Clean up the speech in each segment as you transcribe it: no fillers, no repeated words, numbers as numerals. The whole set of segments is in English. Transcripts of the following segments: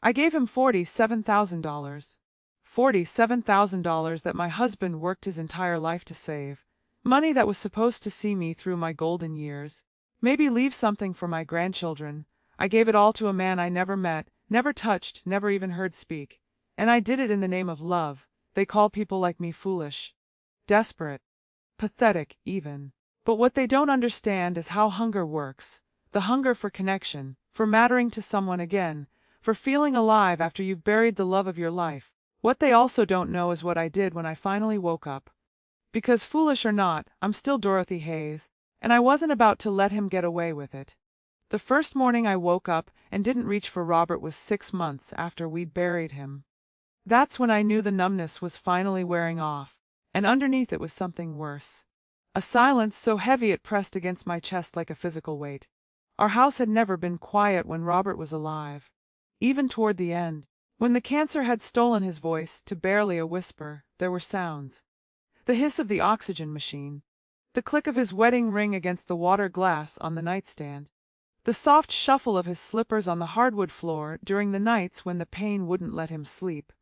I gave him $47,000. $47,000 that my husband worked his entire life to save. Money that was supposed to see me through my golden years. Maybe leave something for my grandchildren. I gave it all to a man I never met, never touched, never even heard speak. And I did it in the name of love. They call people like me foolish, desperate, pathetic, even. But what they don't understand is how hunger works. The hunger for connection, for mattering to someone again, for feeling alive after you've buried the love of your life. What they also don't know is what I did when I finally woke up. Because foolish or not, I'm still Dorothy Hayes, and I wasn't about to let him get away with it. The first morning I woke up and didn't reach for Robert was 6 months after we'd buried him. That's when I knew the numbness was finally wearing off, and underneath it was something worse. A silence so heavy it pressed against my chest like a physical weight. Our house had never been quiet when Robert was alive. Even toward the end, when the cancer had stolen his voice to barely a whisper, there were sounds. The hiss of the oxygen machine, the click of his wedding ring against the water glass on the nightstand, the soft shuffle of his slippers on the hardwood floor during the nights when the pain wouldn't let him sleep.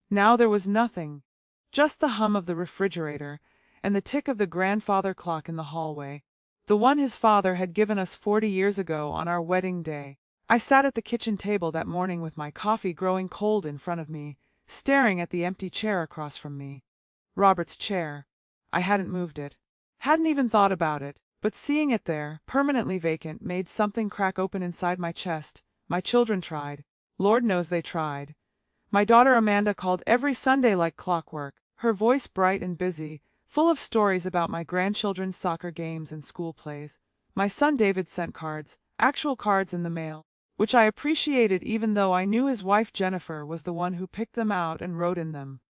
Now there was nothing, just the hum of the refrigerator and the tick of the grandfather clock in the hallway, the one his father had given us 40 years ago on our wedding day. I sat at the kitchen table that morning with my coffee growing cold in front of me, staring at the empty chair across from me. Robert's chair. I hadn't moved it. Hadn't even thought about it, but seeing it there, permanently vacant, made something crack open inside my chest. My children tried. Lord knows they tried. My daughter Amanda called every Sunday like clockwork, her voice bright and busy, full of stories about my grandchildren's soccer games and school plays. My son David sent cards, actual cards in the mail, which I appreciated even though I knew his wife Jennifer was the one who picked them out and wrote in them.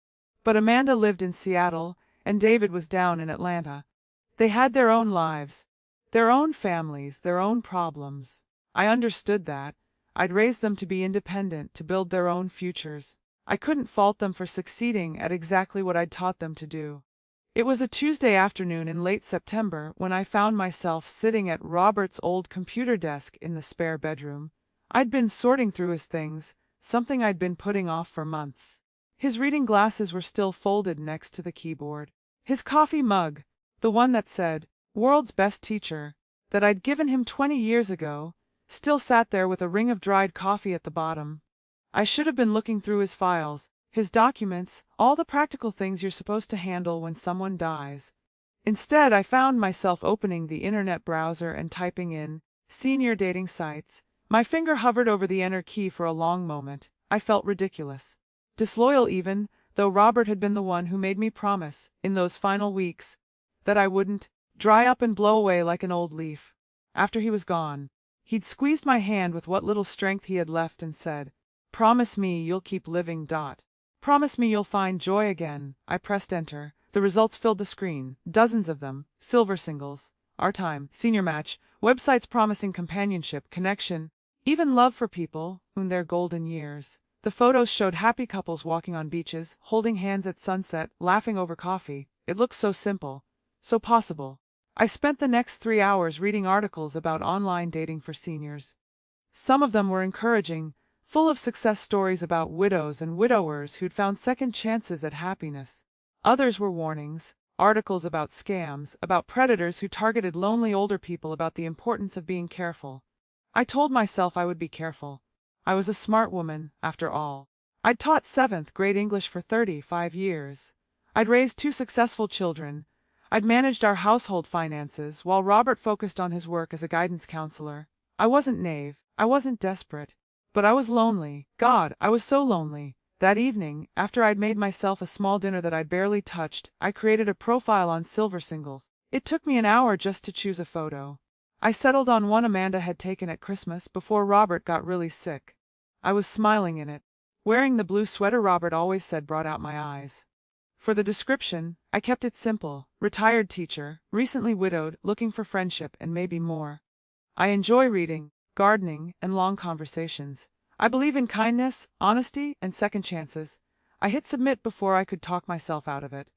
But Amanda lived in Seattle, and David was down in Atlanta. They had their own lives, their own families, their own problems. I understood that. I'd raised them to be independent, to build their own futures. I couldn't fault them for succeeding at exactly what I'd taught them to do. It was a Tuesday afternoon in late September when I found myself sitting at Robert's old computer desk in the spare bedroom. I'd been sorting through his things, something I'd been putting off for months. His reading glasses were still folded next to the keyboard. His coffee mug, the one that said, "World's Best Teacher," that I'd given him 20 years ago, still sat there with a ring of dried coffee at the bottom. I should have been looking through his files, his documents, all the practical things you're supposed to handle when someone dies. Instead, I found myself opening the internet browser and typing in senior dating sites. My finger hovered over the enter key for a long moment. I felt ridiculous. Disloyal even, though Robert had been the one who made me promise, in those final weeks, that I wouldn't dry up and blow away like an old leaf. After he was gone, he'd squeezed my hand with what little strength he had left and said, "Promise me you'll keep living. Promise me you'll find joy again." I pressed enter. The results filled the screen, dozens of them, silver singles, our time, senior match, websites promising companionship, connection, even love for people in their golden years. The photos showed happy couples walking on beaches, holding hands at sunset, laughing over coffee. It looked so simple, so possible. I spent the next 3 hours reading articles about online dating for seniors. Some of them were encouraging, full of success stories about widows and widowers who'd found second chances at happiness. Others were warnings, articles about scams, about predators who targeted lonely older people, about the importance of being careful. I told myself I would be careful. I was a smart woman, after all. I'd taught 7th grade English for 35 years. I'd raised 2 successful children. I'd managed our household finances while Robert focused on his work as a guidance counselor. I wasn't naive. I wasn't desperate. But I was lonely. God, I was so lonely. That evening, after I'd made myself a small dinner that I barely touched, I created a profile on Silver Singles. It took me an hour just to choose a photo. I settled on one Amanda had taken at Christmas before Robert got really sick. I was smiling in it, wearing the blue sweater Robert always said brought out my eyes. For the description, I kept it simple: retired teacher, recently widowed, looking for friendship and maybe more. I enjoy reading, gardening, and long conversations. I believe in kindness, honesty, and second chances. I hit submit before I could talk myself out of it.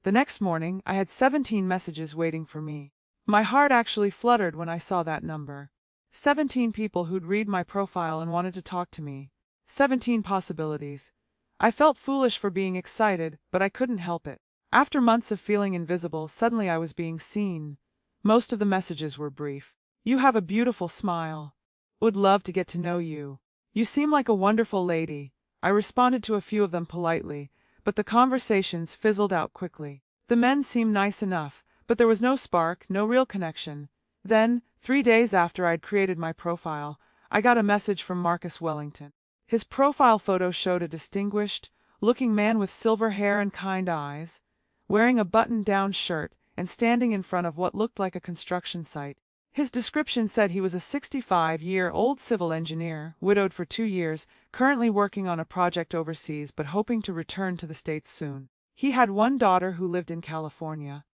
The next morning, I had 17 messages waiting for me. My heart actually fluttered when I saw that number. 17 people who'd read my profile and wanted to talk to me. 17 possibilities. I felt foolish for being excited, but I couldn't help it. After months of feeling invisible, suddenly I was being seen. Most of the messages were brief. You have a beautiful smile. Would love to get to know you. You seem like a wonderful lady. I responded to a few of them politely, but the conversations fizzled out quickly. The men seemed nice enough, but there was no spark, no real connection. Then, 3 days after I'd created my profile, I got a message from Marcus Wellington. His profile photo showed a distinguished-looking man with silver hair and kind eyes, wearing a button-down shirt and standing in front of what looked like a construction site. His description said he was a 65-year-old civil engineer, widowed for 2 years, currently working on a project overseas but hoping to return to the States soon. He had one daughter who lived in California.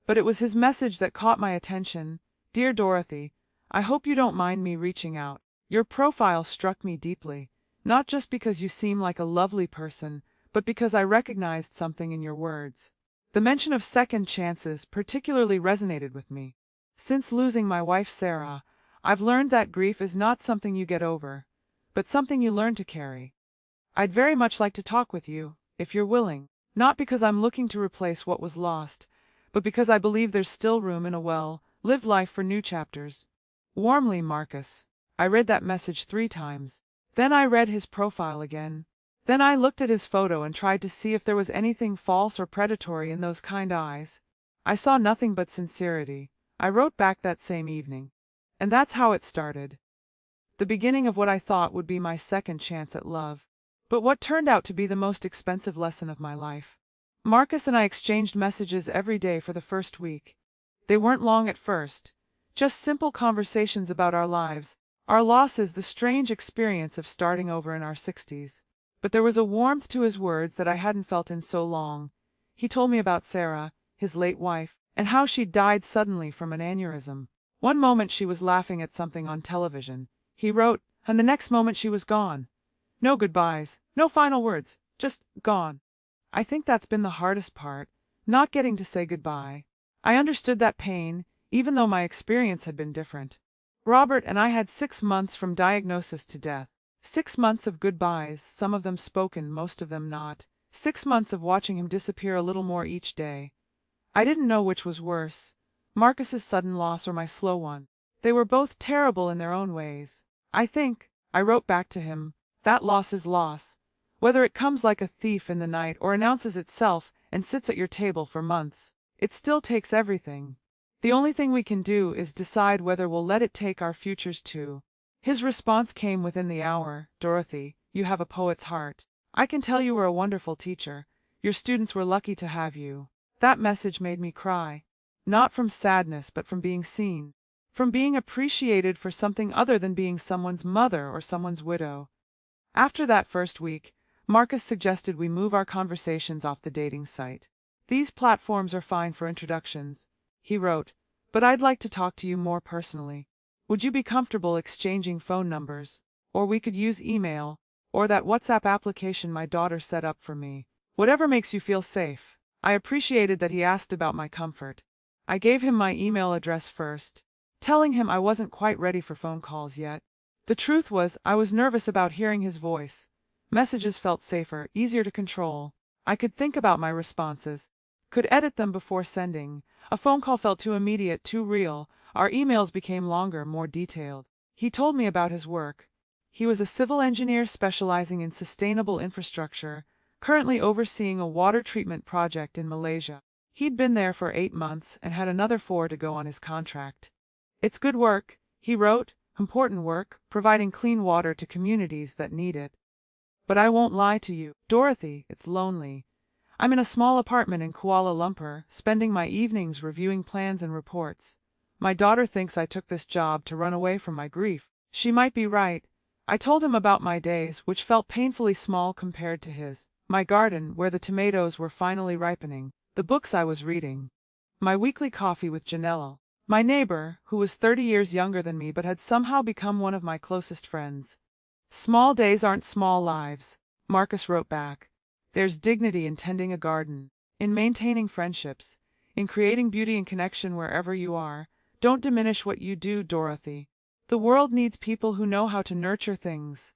But it was his message that caught my attention. Dear Dorothy, I hope you don't mind me reaching out. Your profile struck me deeply, not just because you seem like a lovely person, but because I recognized something in your words. The mention of second chances particularly resonated with me. Since losing my wife Sarah, I've learned that grief is not something you get over, but something you learn to carry. I'd very much like to talk with you, if you're willing, not because I'm looking to replace what was lost, but because I believe there's still room in a well-lived life for new chapters. Warmly, Marcus. I read that message 3 times. Then I read his profile again. Then I looked at his photo and tried to see if there was anything false or predatory in those kind eyes. I saw nothing but sincerity. I wrote back that same evening. And that's how it started. The beginning of what I thought would be my second chance at love. But what turned out to be the most expensive lesson of my life. Marcus and I exchanged messages every day for the first week. They weren't long at first. Just simple conversations about our lives, our losses, the strange experience of starting over in our 60s. But there was a warmth to his words that I hadn't felt in so long. He told me about Sarah, his late wife, and how she'd died suddenly from an aneurysm. One moment she was laughing at something on television, he wrote, and the next moment she was gone. No goodbyes, no final words, just gone. I think that's been the hardest part, not getting to say goodbye. I understood that pain, even though my experience had been different. Robert and I had 6 months from diagnosis to death. 6 months of goodbyes, some of them spoken, most of them not. 6 months of watching him disappear a little more each day. I didn't know which was worse, Marcus's sudden loss or my slow one. They were both terrible in their own ways. I think, I wrote back to him, that loss is loss. Whether it comes like a thief in the night or announces itself and sits at your table for months, it still takes everything. The only thing we can do is decide whether we'll let it take our futures too. His response came within the hour. Dorothy, you have a poet's heart. I can tell you were a wonderful teacher. Your students were lucky to have you. That message made me cry. Not from sadness, but from being seen. From being appreciated for something other than being someone's mother or someone's widow. After that first week, Marcus suggested we move our conversations off the dating site. These platforms are fine for introductions, he wrote, but I'd like to talk to you more personally. Would you be comfortable exchanging phone numbers? Or we could use email, or that WhatsApp application my daughter set up for me. Whatever makes you feel safe. I appreciated that he asked about my comfort. I gave him my email address first, telling him I wasn't quite ready for phone calls yet. The truth was, I was nervous about hearing his voice. Messages felt safer, easier to control. I could think about my responses, could edit them before sending. A phone call felt too immediate, too real. Our emails became longer, more detailed. He told me about his work. He was a civil engineer specializing in sustainable infrastructure, currently overseeing a water treatment project in Malaysia. He'd been there for 8 months and had another 4 to go on his contract. It's good work, he wrote, important work, providing clean water to communities that need it. But I won't lie to you, Dorothy, it's lonely. I'm in a small apartment in Kuala Lumpur, spending my evenings reviewing plans and reports. My daughter thinks I took this job to run away from my grief. She might be right. I told him about my days, which felt painfully small compared to his. My garden, where the tomatoes were finally ripening. The books I was reading. My weekly coffee with Janelle. My neighbor, who was 30 years younger than me but had somehow become one of my closest friends. Small days aren't small lives, Marcus wrote back. There's dignity in tending a garden, in maintaining friendships, in creating beauty and connection wherever you are. Don't diminish what you do, Dorothy. The world needs people who know how to nurture things.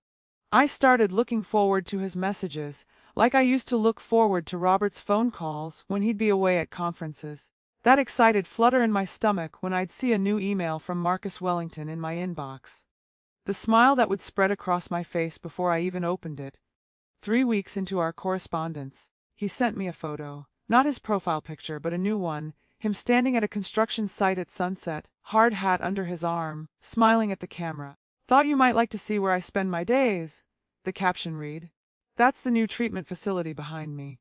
I started looking forward to his messages, like I used to look forward to Robert's phone calls when he'd be away at conferences. That excited flutter in my stomach when I'd see a new email from Marcus Wellington in my inbox. The smile that would spread across my face before I even opened it. 3 weeks into our correspondence, he sent me a photo. Not his profile picture, but a new one, him standing at a construction site at sunset, hard hat under his arm, smiling at the camera. "Thought you might like to see where I spend my days," the caption read. "That's the new treatment facility behind me.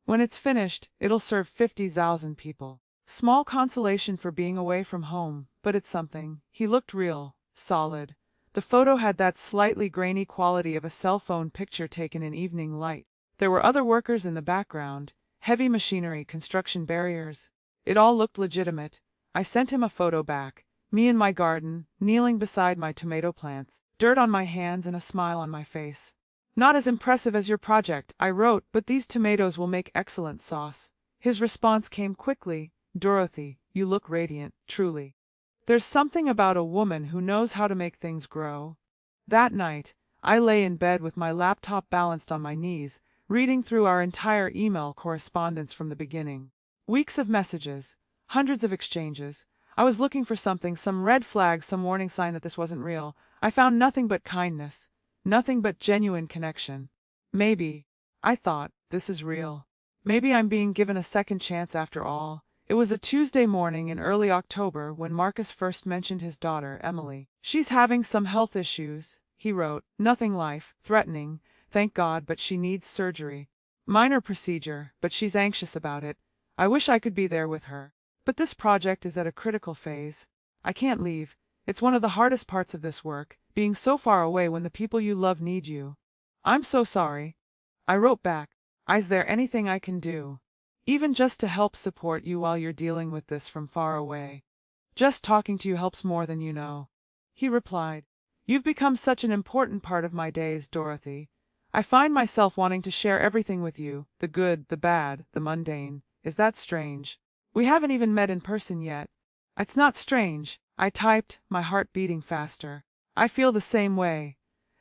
When it's finished, it'll serve 50,000 people. Small consolation for being away from home, but it's something." He looked real, solid. The photo had that slightly grainy quality of a cell phone picture taken in evening light. There were other workers in the background, heavy machinery, construction barriers. It all looked legitimate. I sent him a photo back. Me in my garden, kneeling beside my tomato plants, dirt on my hands and a smile on my face. "Not as impressive as your project," I wrote, "but these tomatoes will make excellent sauce." His response came quickly. "Dorothy, you look radiant, truly. There's something about a woman who knows how to make things grow." That night, I lay in bed with my laptop balanced on my knees, reading through our entire email correspondence from the beginning. Weeks of messages, hundreds of exchanges. I was looking for something, some red flag, some warning sign that this wasn't real. I found nothing but kindness, nothing but genuine connection. Maybe, I thought, this is real. Maybe I'm being given a second chance after all. It was a Tuesday morning in early October when Marcus first mentioned his daughter, Emily. "She's having some health issues," he wrote. "Nothing life-threatening, thank God, but she needs surgery. Minor procedure, but she's anxious about it. I wish I could be there with her. But this project is at a critical phase. I can't leave. It's one of the hardest parts of this work, being so far away when the people you love need you. I'm so sorry." I wrote back, "Is there anything I can do? Even just to help support you while you're dealing with this from far away. Just talking to you helps more than you know." He replied, "You've become such an important part of my days, Dorothy. I find myself wanting to share everything with you, the good, the bad, the mundane. Is that strange? We haven't even met in person yet." "It's not strange," I typed, my heart beating faster. "I feel the same way."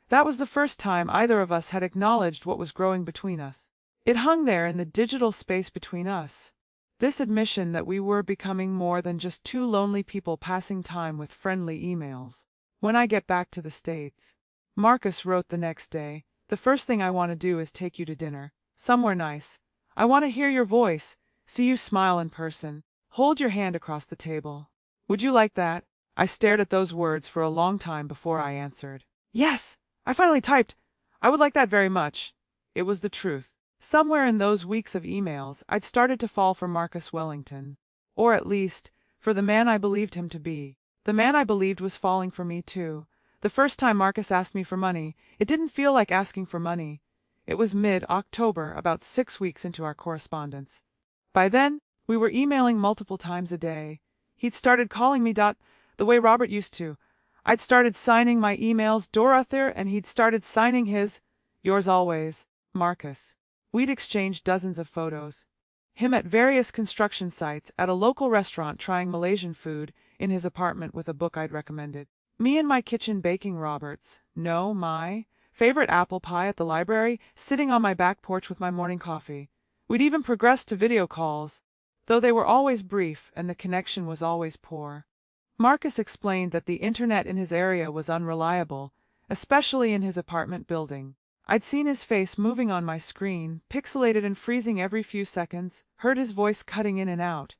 That was the first time either of us had acknowledged what was growing between us. It hung there in the digital space between us. This admission that we were becoming more than just two lonely people passing time with friendly emails. "When I get back to the States," Marcus wrote the next day, "the first thing I want to do is take you to dinner. Somewhere nice. I want to hear your voice, see you smile in person, hold your hand across the table. Would you like that?" I stared at those words for a long time before I answered. "Yes!" I finally typed. "I would like that very much." It was the truth. Somewhere in those weeks of emails, I'd started to fall for Marcus Wellington. Or at least, for the man I believed him to be. The man I believed was falling for me too. The first time Marcus asked me for money, it didn't feel like asking for money. It was mid-October, about 6 weeks into our correspondence. By then, we were emailing multiple times a day. He'd started calling me the way Robert used to. I'd started signing my emails Dorothy, and he'd started signing his, "Yours always, Marcus." We'd exchanged dozens of photos. Him at various construction sites, at a local restaurant trying Malaysian food, in his apartment with a book I'd recommended. Me in my kitchen baking Robert's, no, my, favorite apple pie at the library, sitting on my back porch with my morning coffee. We'd even progressed to video calls, though they were always brief and the connection was always poor. Marcus explained that the internet in his area was unreliable, especially in his apartment building. I'd seen his face moving on my screen, pixelated and freezing every few seconds, heard his voice cutting in and out.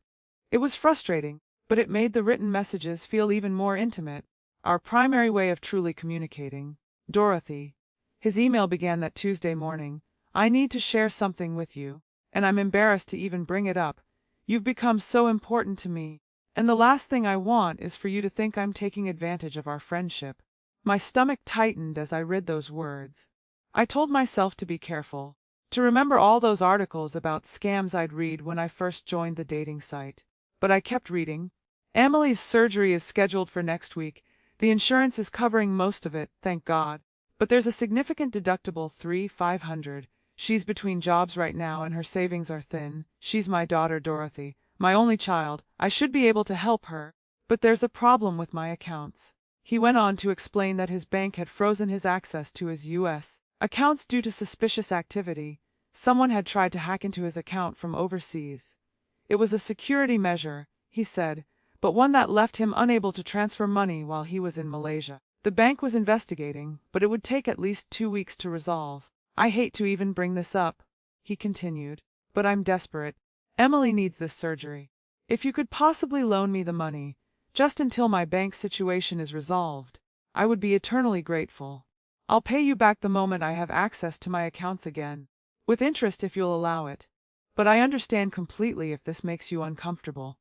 It was frustrating, but it made the written messages feel even more intimate. Our primary way of truly communicating. "Dorothy," his email began that Tuesday morning, "I need to share something with you, and I'm embarrassed to even bring it up. You've become so important to me, and the last thing I want is for you to think I'm taking advantage of our friendship." My stomach tightened as I read those words. I told myself to be careful, to remember all those articles about scams I'd read when I first joined the dating site. But I kept reading. "Emily's surgery is scheduled for next week. The insurance is covering most of it, thank God. But there's a significant deductible, $3,500. She's between jobs right now and her savings are thin. She's my daughter Dorothy, my only child. I should be able to help her. But there's a problem with my accounts." He went on to explain that his bank had frozen his access to his U.S. accounts due to suspicious activity. Someone had tried to hack into his account from overseas. It was a security measure, he said, but one that left him unable to transfer money while he was in Malaysia. The bank was investigating, but it would take at least 2 weeks to resolve. I hate to even bring this up, he continued, but I'm desperate. Emily needs this surgery. If you could possibly loan me the money, just until my bank situation is resolved, I would be eternally grateful. I'll pay you back the moment I have access to my accounts again, with interest if you'll allow it. But I understand completely if this makes you uncomfortable.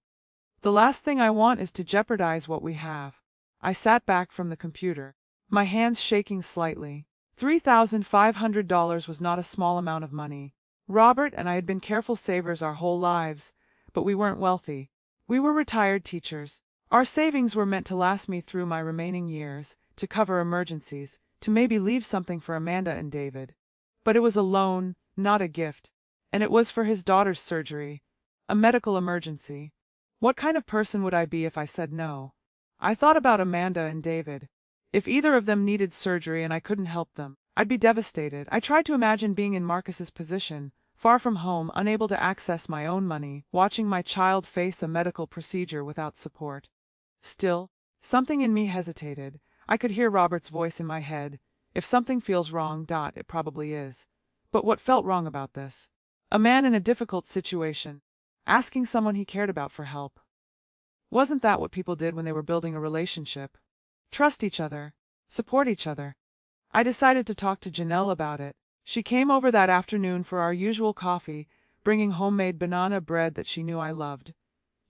The last thing I want is to jeopardize what we have. I sat back from the computer, my hands shaking slightly. $3,500 was not a small amount of money. Robert and I had been careful savers our whole lives, but we weren't wealthy. We were retired teachers. Our savings were meant to last me through my remaining years, to cover emergencies, to maybe leave something for Amanda and David. But it was a loan, not a gift. And it was for his daughter's surgery, a medical emergency. What kind of person would I be if I said no? I thought about Amanda and David. If either of them needed surgery and I couldn't help them, I'd be devastated. I tried to imagine being in Marcus's position, far from home, unable to access my own money, watching my child face a medical procedure without support. Still, something in me hesitated. I could hear Robert's voice in my head. If something feels wrong, it probably is. But what felt wrong about this? A man in a difficult situation, asking someone he cared about for help. Wasn't that what people did when they were building a relationship? Trust each other, support each other. I decided to talk to Janelle about it. She came over that afternoon for our usual coffee, bringing homemade banana bread that she knew I loved.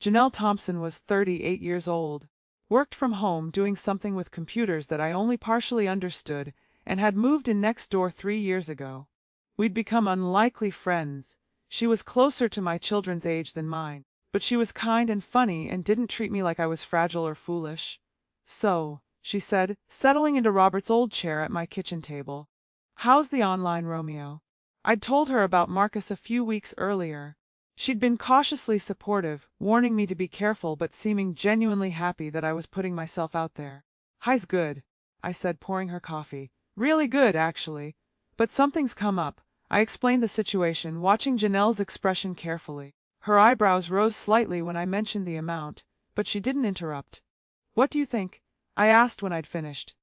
Janelle Thompson was 38 years old, worked from home doing something with computers that I only partially understood, and had moved in next door 3 years ago. We'd become unlikely friends. She was closer to my children's age than mine, but she was kind and funny and didn't treat me like I was fragile or foolish. So, she said, settling into Robert's old chair at my kitchen table, "How's the online Romeo?" I'd told her about Marcus a few weeks earlier. She'd been cautiously supportive, warning me to be careful but seeming genuinely happy that I was putting myself out there. "Hi's good," I said, pouring her coffee. "Really good, actually. But something's come up." I explained the situation, watching Janelle's expression carefully. Her eyebrows rose slightly when I mentioned the amount, but she didn't interrupt. "What do you think?" I asked when I'd finished.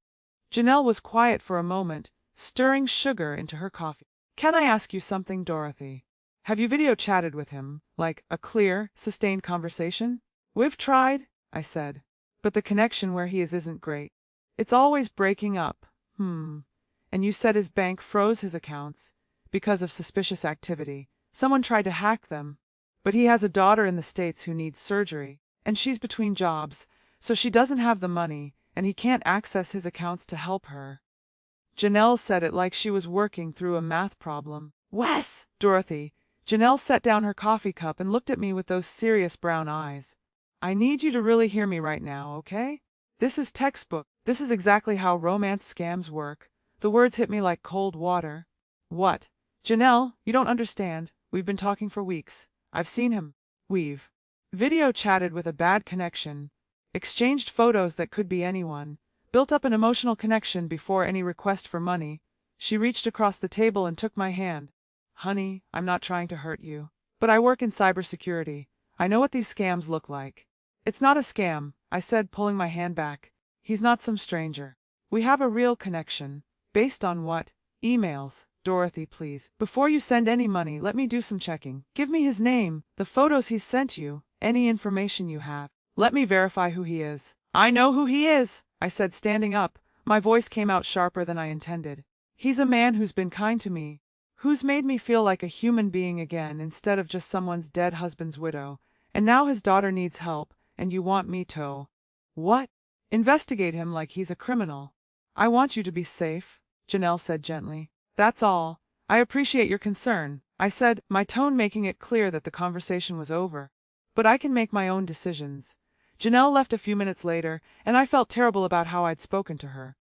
Janelle was quiet for a moment, stirring sugar into her coffee. "Can I ask you something, Dorothy? Have you video chatted with him, like a clear, sustained conversation?" "We've tried," I said, "but the connection where he is isn't great. It's always breaking up." And you said his bank froze his accounts because of suspicious activity. Someone tried to hack them. But he has a daughter in the States who needs surgery, and she's between jobs, so she doesn't have the money, and he can't access his accounts to help her." Janelle said it like she was working through a math problem. "Wes!" "Dorothy." Janelle set down her coffee cup and looked at me with those serious brown eyes. "I need you to really hear me right now, okay? This is textbook. This is exactly how romance scams work." The words hit me like cold water. "What?" "Janelle, you don't understand. We've been talking for weeks. I've seen him. We've video chatted with a bad connection, exchanged photos that could be anyone, built up an emotional connection before any request for money." She reached across the table and took my hand. "Honey, I'm not trying to hurt you, but I work in cybersecurity. I know what these scams look like." "It's not a scam," I said, pulling my hand back. "He's not some stranger. We have a real connection." "Based on what?" "Emails." "Dorothy, please, before you send any money, let me do some checking. Give me his name, the photos he's sent you, any information you have. Let me verify who he is." "I know who he is," I said, standing up. My voice came out sharper than I intended. "He's a man who's been kind to me, who's made me feel like a human being again instead of just someone's dead husband's widow. And now his daughter needs help, and you want me to—" "What?" "Investigate him like he's a criminal." "I want you to be safe," Janelle said gently. "That's all." "I appreciate your concern," I said, my tone making it clear that the conversation was over. "But I can make my own decisions." Janelle left a few minutes later, and I felt terrible about how I'd spoken to her.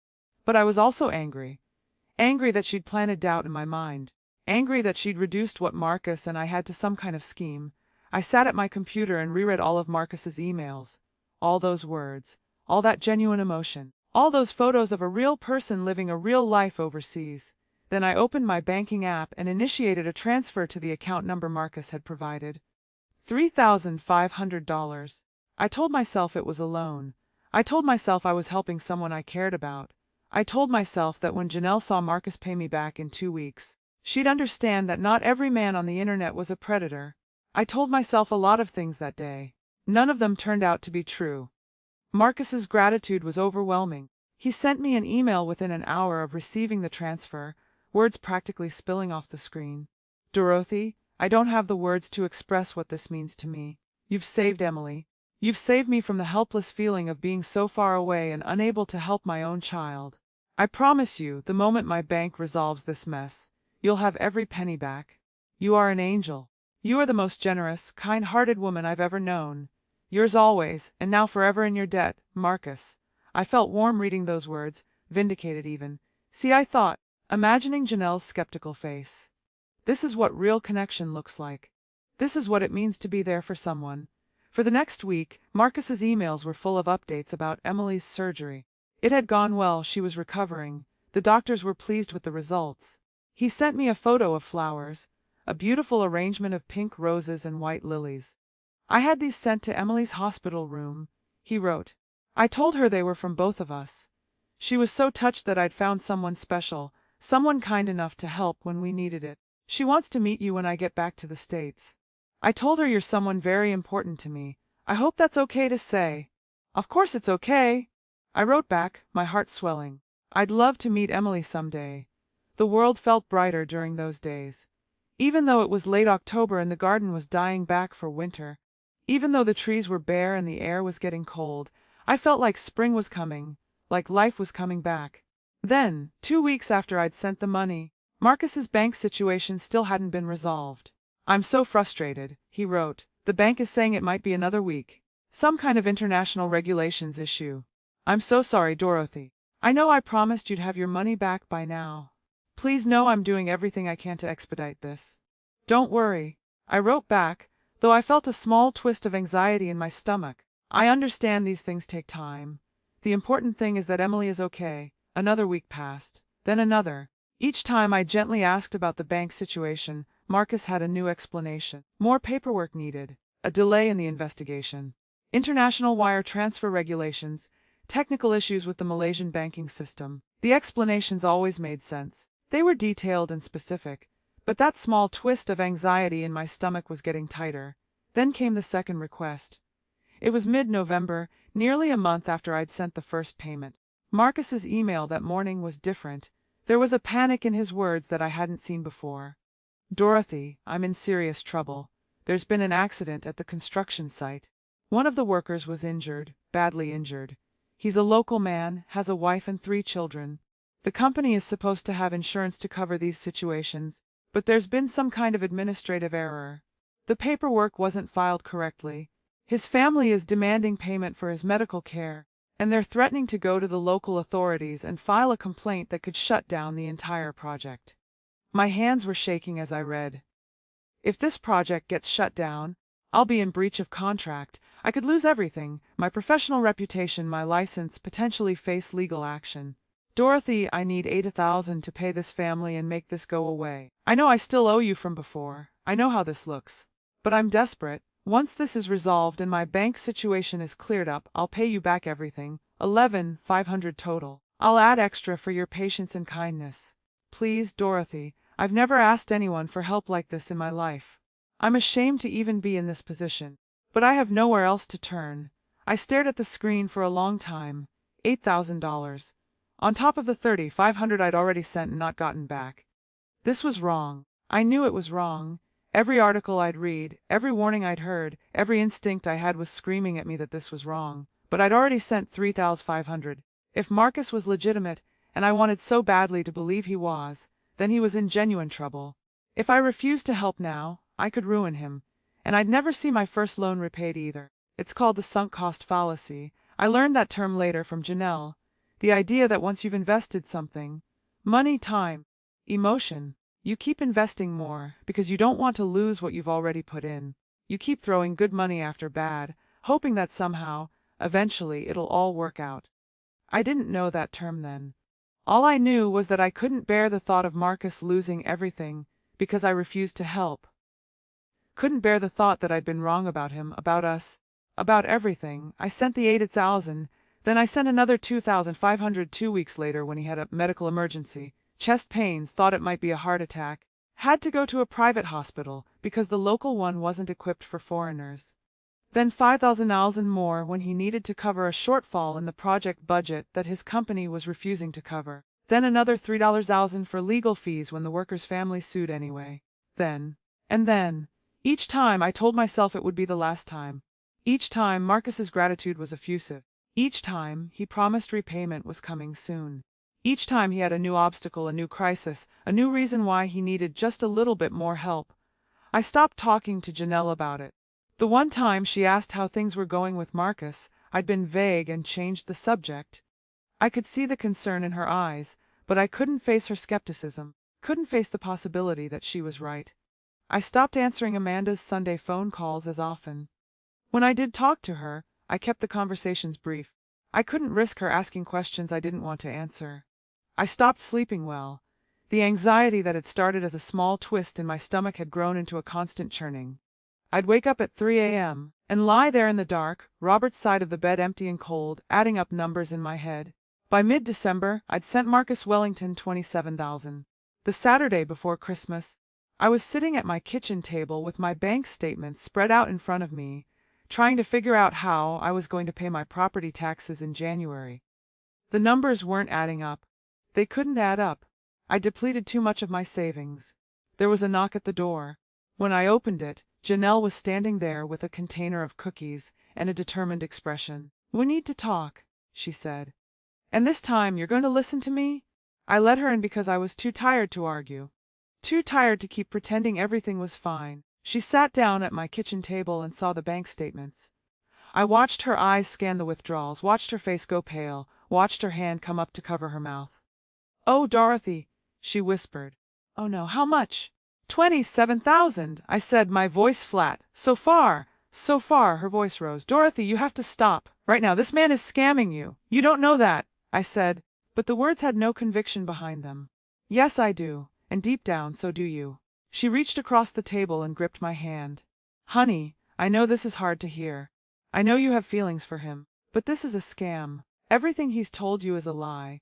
But I was also angry. Angry that she'd planted doubt in my mind. Angry that she'd reduced what Marcus and I had to some kind of scheme. I sat at my computer and reread all of Marcus's emails. All those words. All that genuine emotion. All those photos of a real person living a real life overseas. Then I opened my banking app and initiated a transfer to the account number Marcus had provided. $3,500. I told myself it was a loan. I told myself I was helping someone I cared about. I told myself that when Janelle saw Marcus pay me back in 2 weeks, she'd understand that not every man on the internet was a predator. I told myself a lot of things that day. None of them turned out to be true. Marcus's gratitude was overwhelming. He sent me an email within an hour of receiving the transfer, words practically spilling off the screen. Dorothy, I don't have the words to express what this means to me. You've saved Emily. You've saved me from the helpless feeling of being so far away and unable to help my own child. I promise you, the moment my bank resolves this mess, you'll have every penny back. You are an angel. You are the most generous, kind-hearted woman I've ever known. Yours always, and now forever in your debt, Marcus. I felt warm reading those words, vindicated even. See, I thought, imagining Janelle's skeptical face. This is what real connection looks like. This is what it means to be there for someone. For the next week, Marcus's emails were full of updates about Emily's surgery. It had gone well, she was recovering. The doctors were pleased with the results. He sent me a photo of flowers, a beautiful arrangement of pink roses and white lilies. I had these sent to Emily's hospital room, he wrote. I told her they were from both of us. She was so touched that I'd found someone special, someone kind enough to help when we needed it. She wants to meet you when I get back to the States. I told her you're someone very important to me. I hope that's okay to say. Of course it's okay. I wrote back, my heart swelling. I'd love to meet Emily someday. The world felt brighter during those days. Even though it was late October and the garden was dying back for winter, even though the trees were bare and the air was getting cold, I felt like spring was coming, like life was coming back. Then, 2 weeks after I'd sent the money, Marcus's bank situation still hadn't been resolved. I'm so frustrated, he wrote. The bank is saying it might be another week. Some kind of international regulations issue. I'm so sorry, Dorothy. I know I promised you'd have your money back by now. Please know I'm doing everything I can to expedite this. Don't worry. I wrote back, though I felt a small twist of anxiety in my stomach. I understand these things take time. The important thing is that Emily is okay. Another week passed, then another. Each time I gently asked about the bank situation, Marcus had a new explanation. More paperwork needed, a delay in the investigation, international wire transfer regulations, technical issues with the Malaysian banking system. The explanations always made sense. They were detailed and specific, but that small twist of anxiety in my stomach was getting tighter. Then came the second request. It was mid-November, nearly a month after I'd sent the first payment. Marcus's email that morning was different. There was a panic in his words that I hadn't seen before. Dorothy, I'm in serious trouble. There's been an accident at the construction site. One of the workers was injured, badly injured. He's a local man, has a wife and 3 children. The company is supposed to have insurance to cover these situations, but there's been some kind of administrative error. The paperwork wasn't filed correctly. His family is demanding payment for his medical care, and they're threatening to go to the local authorities and file a complaint that could shut down the entire project. My hands were shaking as I read. If this project gets shut down, I'll be in breach of contract. I could lose everything, my professional reputation, my license, potentially face legal action. Dorothy, I need $8,000 to pay this family and make this go away. I know I still owe you from before. I know how this looks. But I'm desperate. Once this is resolved and my bank situation is cleared up, I'll pay you back everything. $11,500 total. I'll add extra for your patience and kindness. Please, Dorothy, I've never asked anyone for help like this in my life. I'm ashamed to even be in this position. But I have nowhere else to turn. I stared at the screen for a long time. $8,000. On top of the $3,500 I'd already sent and not gotten back. This was wrong. I knew it was wrong. Every article I'd read, every warning I'd heard, every instinct I had was screaming at me that this was wrong. But I'd already sent $3,500. If Marcus was legitimate, and I wanted so badly to believe he was, then he was in genuine trouble. If I refused to help now, I could ruin him. And I'd never see my first loan repaid either. It's called the sunk cost fallacy. I learned that term later from Janelle. The idea that once you've invested something, money, time, emotion, you keep investing more because you don't want to lose what you've already put in. You keep throwing good money after bad, hoping that somehow, eventually, it'll all work out. I didn't know that term then. All I knew was that I couldn't bear the thought of Marcus losing everything because I refused to help. Couldn't bear the thought that I'd been wrong about him, about us, about everything. I sent the 80,000, then I sent another 2,500 2 weeks later when he had a medical emergency, chest pains, thought it might be a heart attack. Had to go to a private hospital because the local one wasn't equipped for foreigners. Then 5,000 more when he needed to cover a shortfall in the project budget that his company was refusing to cover. Then another $3,000 for legal fees when the worker's family sued anyway. Then, and then, each time I told myself it would be the last time. Each time Marcus's gratitude was effusive. Each time he promised repayment was coming soon. Each time he had a new obstacle, a new crisis, a new reason why he needed just a little bit more help. I stopped talking to Janelle about it. The one time she asked how things were going with Marcus, I'd been vague and changed the subject. I could see the concern in her eyes, but I couldn't face her skepticism, couldn't face the possibility that she was right. I stopped answering Amanda's Sunday phone calls as often. When I did talk to her, I kept the conversations brief. I couldn't risk her asking questions I didn't want to answer. I stopped sleeping well. The anxiety that had started as a small twist in my stomach had grown into a constant churning. I'd wake up at 3 a.m. and lie there in the dark, Robert's side of the bed empty and cold, adding up numbers in my head. By mid-December, I'd sent Marcus Wellington 27,000. The Saturday before Christmas, I was sitting at my kitchen table with my bank statements spread out in front of me, trying to figure out how I was going to pay my property taxes in January. The numbers weren't adding up. They couldn't add up. I depleted too much of my savings. There was a knock at the door. When I opened it, Janelle was standing there with a container of cookies and a determined expression. "We need to talk," she said. "And this time you're going to listen to me?" I let her in because I was too tired to argue. Too tired to keep pretending everything was fine. She sat down at my kitchen table and saw the bank statements. I watched her eyes scan the withdrawals, watched her face go pale, watched her hand come up to cover her mouth. "Oh, Dorothy," she whispered. "Oh no, how much?" 27,000, I said, my voice flat. So far, her voice rose. "Dorothy, you have to stop, right now. This man is scamming you. You don't know that," I said, but the words had no conviction behind them. "Yes, I do, and deep down, so do you." She reached across the table and gripped my hand. "Honey, I know this is hard to hear. I know you have feelings for him, but this is a scam. Everything he's told you is a lie.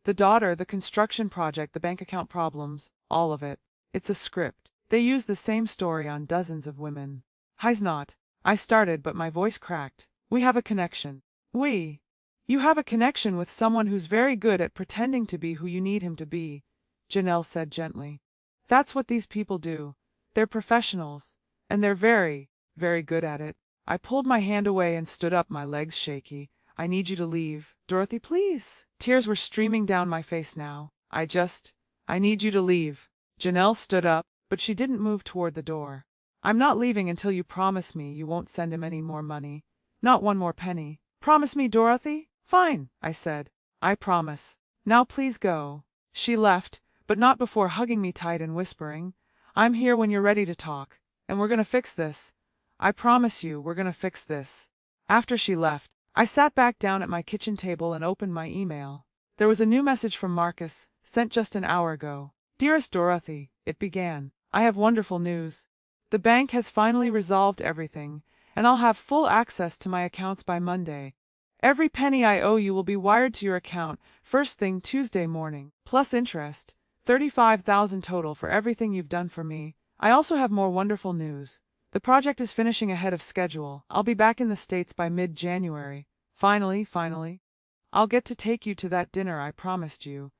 The daughter, the construction project, the bank account problems, all of it. It's a script. They use the same story on dozens of women." "He's not," I started, but my voice cracked. "We have a connection." "We? You have a connection with someone who's very good at pretending to be who you need him to be," Janelle said gently. "That's what these people do. They're professionals, and they're very, very good at it." I pulled my hand away and stood up, my legs shaky. "I need you to leave, Dorothy, please." Tears were streaming down my face now. I need you to leave." Janelle stood up, but she didn't move toward the door. "I'm not leaving until you promise me you won't send him any more money. Not one more penny. Promise me, Dorothy?" "Fine," I said. "I promise. Now please go." She left, but not before hugging me tight and whispering, "I'm here when you're ready to talk, and we're gonna fix this. I promise you, we're gonna fix this." After she left, I sat back down at my kitchen table and opened my email. There was a new message from Marcus, sent just an hour ago. "Dearest Dorothy," it began, "I have wonderful news. The bank has finally resolved everything, and I'll have full access to my accounts by Monday. Every penny I owe you will be wired to your account first thing Tuesday morning, plus interest, 35,000 total for everything you've done for me. I also have more wonderful news. The project is finishing ahead of schedule. I'll be back in the States by mid-January. Finally. I'll get to take you to that dinner I promised you.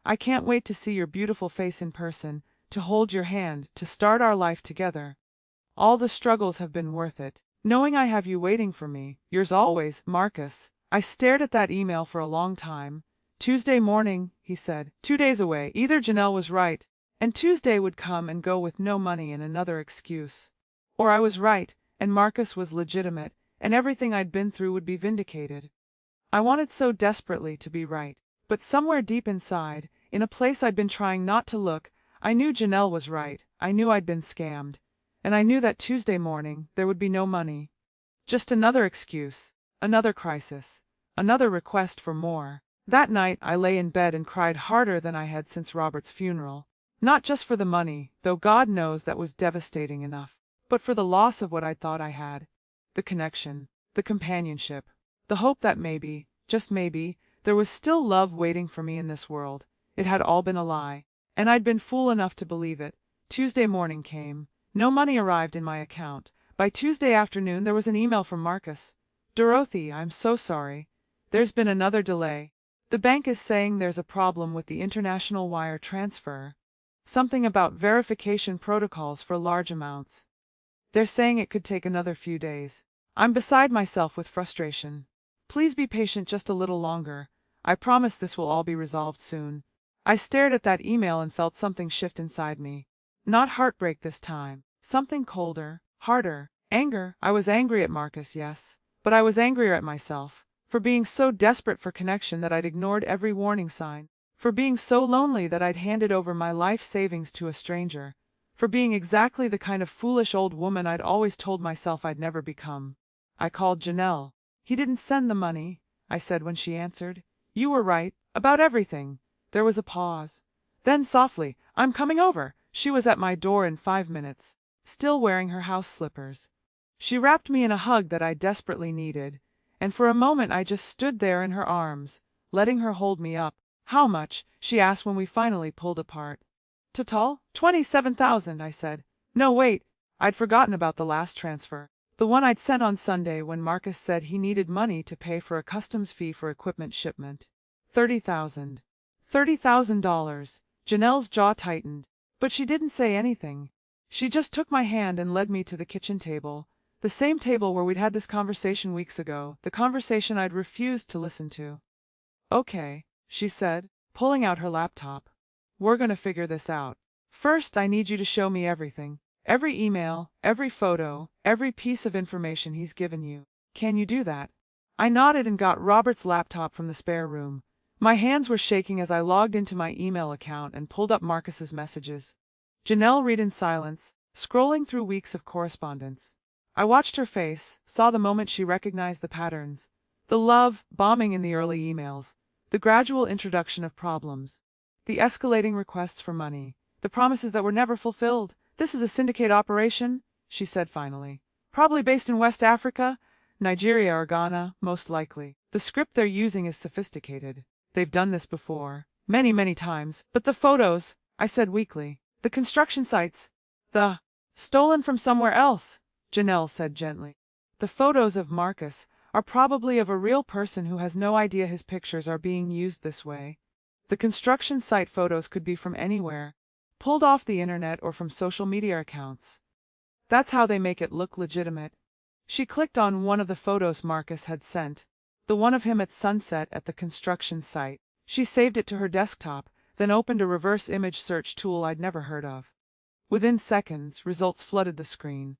I can't wait to see your beautiful face in person, to hold your hand, to start our life together. All the struggles have been worth it, knowing I have you waiting for me. Yours always, Marcus." I stared at that email for a long time. "Tuesday morning," he said. 2 days away. Either Janelle was right, and Tuesday would come and go with no money and another excuse. Or I was right, and Marcus was legitimate, and everything I'd been through would be vindicated. I wanted so desperately to be right. But somewhere deep inside, in a place I'd been trying not to look, I knew Janelle was right. I knew I'd been scammed. And I knew that Tuesday morning there would be no money. Just another excuse, another crisis, another request for more. That night I lay in bed and cried harder than I had since Robert's funeral. Not just for the money, though God knows that was devastating enough, but for the loss of what I thought I had. The connection, the companionship, the hope that maybe, just maybe, there was still love waiting for me in this world. It had all been a lie, and I'd been fool enough to believe it. Tuesday morning came. No money arrived in my account. By Tuesday afternoon there was an email from Marcus. "Dorothy, I'm so sorry. There's been another delay. The bank is saying there's a problem with the international wire transfer. Something about verification protocols for large amounts. They're saying it could take another few days. I'm beside myself with frustration. Please be patient just a little longer. I promise this will all be resolved soon." I stared at that email and felt something shift inside me. Not heartbreak this time. Something colder, harder. Anger. I was angry at Marcus, yes. But I was angrier at myself. For being so desperate for connection that I'd ignored every warning sign. For being so lonely that I'd handed over my life savings to a stranger. For being exactly the kind of foolish old woman I'd always told myself I'd never become. I called Janelle. "He didn't send the money," I said when she answered. "You were right, about everything." There was a pause. Then softly, "I'm coming over." She was at my door in 5 minutes, still wearing her house slippers. She wrapped me in a hug that I desperately needed, and for a moment I just stood there in her arms, letting her hold me up. "How much?" she asked when we finally pulled apart. "Total? 27,000, I said. "No, wait, I'd forgotten about the last transfer. The one I'd sent on Sunday when Marcus said he needed money to pay for a customs fee for equipment shipment. 30,000. $30,000. Janelle's jaw tightened, but she didn't say anything. She just took my hand and led me to the kitchen table, the same table where we'd had this conversation weeks ago, the conversation I'd refused to listen to. "Okay," she said, pulling out her laptop. "We're gonna figure this out. First, I need you to show me everything. Every email, every photo, every piece of information he's given you. Can you do that?" I nodded and got Robert's laptop from the spare room. My hands were shaking as I logged into my email account and pulled up Marcus's messages. Janelle read in silence, scrolling through weeks of correspondence. I watched her face, saw the moment she recognized the patterns. The love bombing in the early emails, the gradual introduction of problems, the escalating requests for money, the promises that were never fulfilled. "This is a syndicate operation," she said finally. "Probably based in West Africa, Nigeria or Ghana, most likely. The script they're using is sophisticated. They've done this before, many, many times. But the photos," I said weakly. "The construction sites. The stolen from somewhere else," Janelle said gently. "The photos of Marcus are probably of a real person who has no idea his pictures are being used this way. The construction site photos could be from anywhere, pulled off the internet or from social media accounts. That's how they make it look legitimate." She clicked on one of the photos Marcus had sent, the one of him at sunset at the construction site. She saved it to her desktop, then opened a reverse image search tool I'd never heard of. Within seconds, results flooded the screen.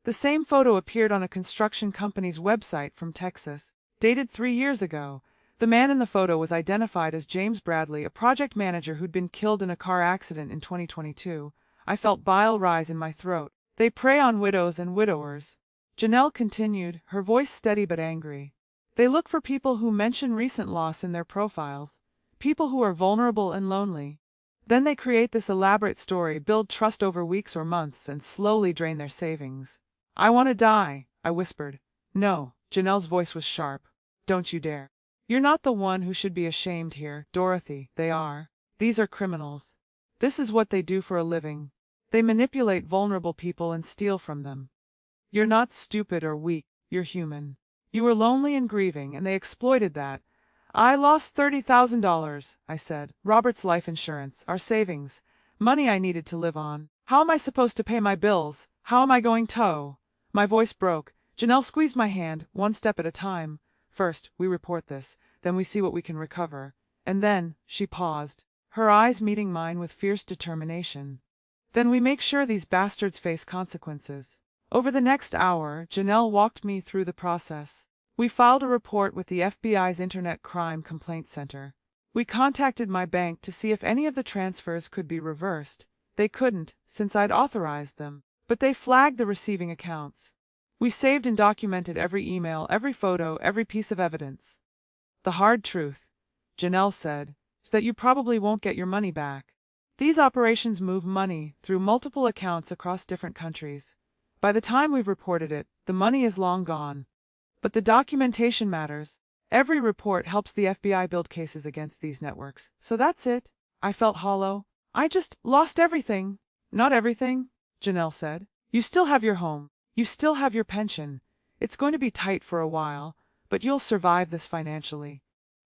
The same photo appeared on a construction company's website from Texas, dated 3 years ago. The man in the photo was identified as James Bradley, a project manager who'd been killed in a car accident in 2022. I felt bile rise in my throat. "They prey on widows and widowers," Janelle continued, her voice steady but angry. "They look for people who mention recent loss in their profiles, people who are vulnerable and lonely. Then they create this elaborate story, build trust over weeks or months, and slowly drain their savings." "I want to die," I whispered. "No," Janelle's voice was sharp. "Don't you dare. You're not the one who should be ashamed here, Dorothy. They are. These are criminals. This is what they do for a living. They manipulate vulnerable people and steal from them. You're not stupid or weak, you're human. You were lonely and grieving, and they exploited that." "I lost $30,000, I said. "Robert's life insurance, our savings, money I needed to live on. How am I supposed to pay my bills? How am I going to?" My voice broke. Janelle squeezed my hand, one step at a time. "First, we report this, then we see what we can recover. And then," she paused, her eyes meeting mine with fierce determination, "then we make sure these bastards face consequences." Over the next hour, Janelle walked me through the process. We filed a report with the FBI's Internet Crime Complaint Center. We contacted my bank to see if any of the transfers could be reversed. They couldn't, since I'd authorized them, but they flagged the receiving accounts. We saved and documented every email, every photo, every piece of evidence. The hard truth. Janelle said, so that you probably won't get your money back. These operations move money through multiple accounts across different countries. By the time we've reported it, the money is long gone. But the documentation matters. Every report helps the FBI build cases against these networks. So that's it. I felt hollow. I just lost everything. Not everything, Janelle said. You still have your home. You still have your pension. It's going to be tight for a while, but you'll survive this financially.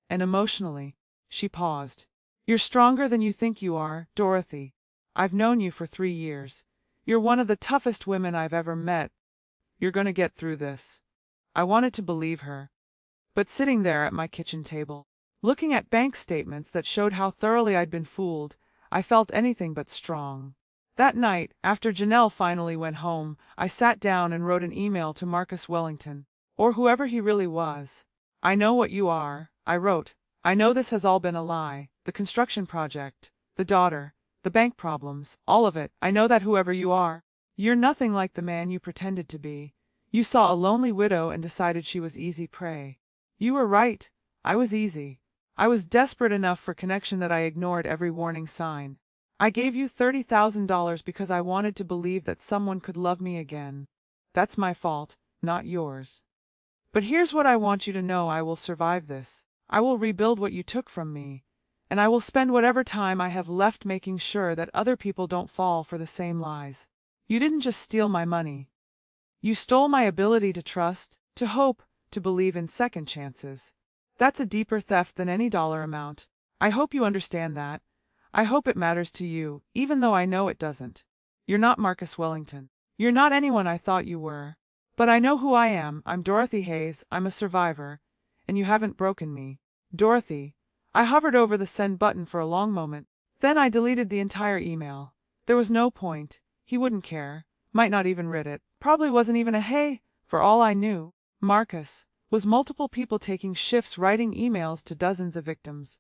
And emotionally. She paused. You're stronger than you think you are, Dorothy. I've known you for 3 years. You're one of the toughest women I've ever met. You're going to get through this. I wanted to believe her. But sitting there at my kitchen table, looking at bank statements that showed how thoroughly I'd been fooled, I felt anything but strong. That night, after Janelle finally went home, I sat down and wrote an email to Marcus Wellington, or whoever he really was. I know what you are, I wrote. I know this has all been a lie, the construction project, the daughter, the bank problems, all of it. I know that whoever you are, you're nothing like the man you pretended to be. You saw a lonely widow and decided she was easy prey. You were right. I was easy. I was desperate enough for connection that I ignored every warning sign. I gave you $30,000 because I wanted to believe that someone could love me again. That's my fault, not yours. But here's what I want you to know: I will survive this. I will rebuild what you took from me. And I will spend whatever time I have left making sure that other people don't fall for the same lies. You didn't just steal my money. You stole my ability to trust, to hope, to believe in second chances. That's a deeper theft than any dollar amount. I hope you understand that. I hope it matters to you, even though I know it doesn't. You're not Marcus Wellington. You're not anyone I thought you were. But I know who I am. I'm Dorothy Hayes. I'm a survivor. And you haven't broken me. Dorothy. I hovered over the send button for a long moment. Then I deleted the entire email. There was no point. He wouldn't care. Might not even read it. Probably wasn't even a hey. For all I knew, Marcus was multiple people taking shifts writing emails to dozens of victims.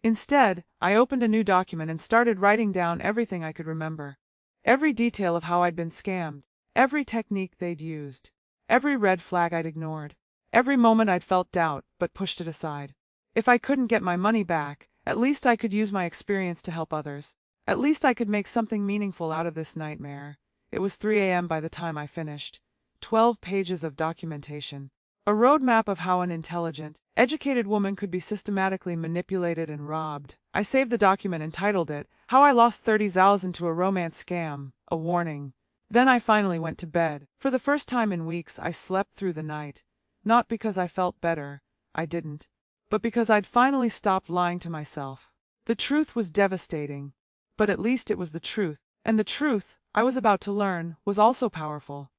Instead, I opened a new document and started writing down everything I could remember. Every detail of how I'd been scammed. Every technique they'd used. Every red flag I'd ignored. Every moment I'd felt doubt, but pushed it aside. If I couldn't get my money back, at least I could use my experience to help others. At least I could make something meaningful out of this nightmare. It was 3 a.m. by the time I finished. 12 pages of documentation. A roadmap of how an intelligent, educated woman could be systematically manipulated and robbed. I saved the document and titled it, How I Lost 30,000 to a Romance Scam, a Warning. Then I finally went to bed. For the first time in weeks, I slept through the night. Not because I felt better, I didn't, but because I'd finally stopped lying to myself. The truth was devastating, but at least it was the truth, and the truth, I was about to learn, was also powerful.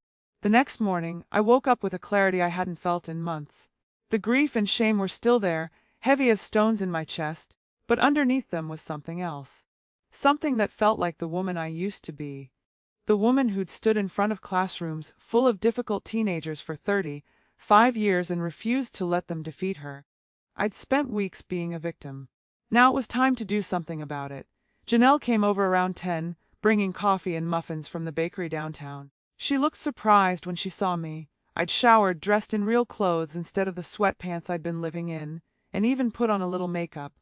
The next morning, I woke up with a clarity I hadn't felt in months. The grief and shame were still there, heavy as stones in my chest, but underneath them was something else. Something that felt like the woman I used to be. The woman who'd stood in front of classrooms full of difficult teenagers for 35 years and refused to let them defeat her. I'd spent weeks being a victim. Now it was time to do something about it. Janelle came over around 10, bringing coffee and muffins from the bakery downtown. She looked surprised when she saw me. I'd showered, dressed in real clothes instead of the sweatpants I'd been living in, and even put on a little makeup.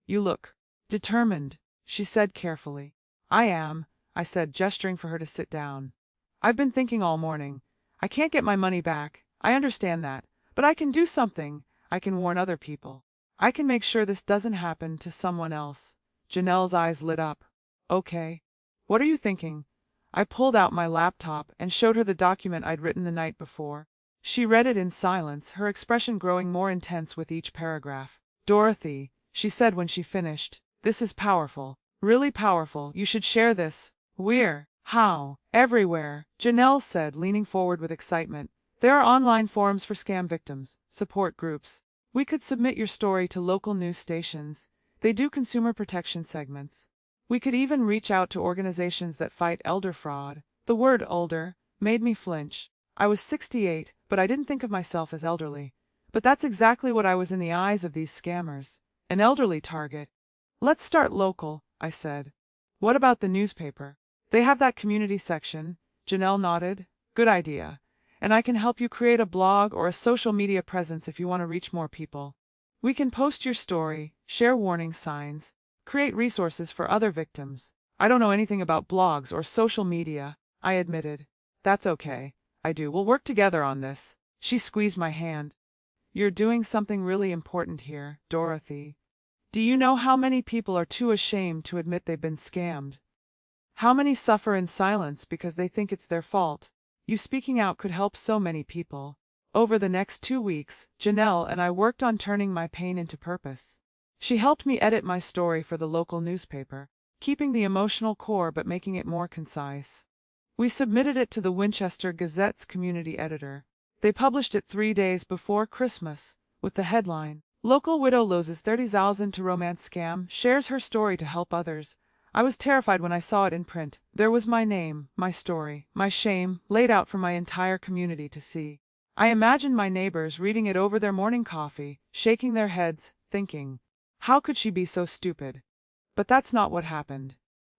You look determined, she said carefully. I am, I said, gesturing for her to sit down. I've been thinking all morning. I can't get my money back, I understand that, but I can do something. I can warn other people. I can make sure this doesn't happen to someone else. Janelle's eyes lit up. Okay. What are you thinking? I pulled out my laptop and showed her the document I'd written the night before. She read it in silence, her expression growing more intense with each paragraph. Dorothy, she said when she finished, this is powerful. Really powerful. You should share this. Where? How? Everywhere, Janelle said, leaning forward with excitement. There are online forums for scam victims, support groups. We could submit your story to local news stations. They do consumer protection segments. We could even reach out to organizations that fight elder fraud. The word elder made me flinch. I was 68, but I didn't think of myself as elderly. But that's exactly what I was in the eyes of these scammers. An elderly target. Let's start local, I said. What about the newspaper? They have that community section. Janelle nodded. Good idea. And I can help you create a blog or a social media presence if you want to reach more people. We can post your story, share warning signs, create resources for other victims. I don't know anything about blogs or social media, I admitted. That's okay. I do. We'll work together on this. She squeezed my hand. You're doing something really important here, Dorothy. Do you know how many people are too ashamed to admit they've been scammed? How many suffer in silence because they think it's their fault? You speaking out could help so many people. Over the next 2 weeks, Janelle and I worked on turning my pain into purpose. She helped me edit my story for the local newspaper, keeping the emotional core but making it more concise. We submitted it to the Winchester Gazette's community editor. They published it 3 days before Christmas, with the headline, "Local widow loses 30,000 to romance scam, shares her story to help others." I was terrified when I saw it in print. There was my name, my story, my shame, laid out for my entire community to see. I imagined my neighbors reading it over their morning coffee, shaking their heads, thinking, how could she be so stupid? But that's not what happened.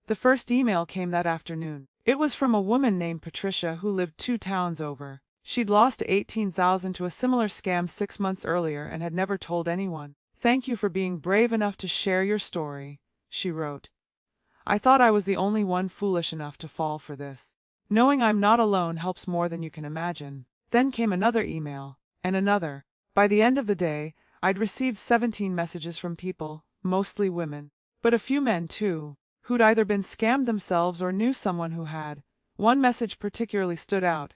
The first email came that afternoon. It was from a woman named Patricia who lived 2 towns over. She'd lost 18,000 to a similar scam 6 months earlier and had never told anyone. "Thank you for being brave enough to share your story," she wrote. "I thought I was the only one foolish enough to fall for this. Knowing I'm not alone helps more than you can imagine." Then came another email, and another. By the end of the day, I'd received 17 messages from people, mostly women, but a few men too, who'd either been scammed themselves or knew someone who had. One message particularly stood out.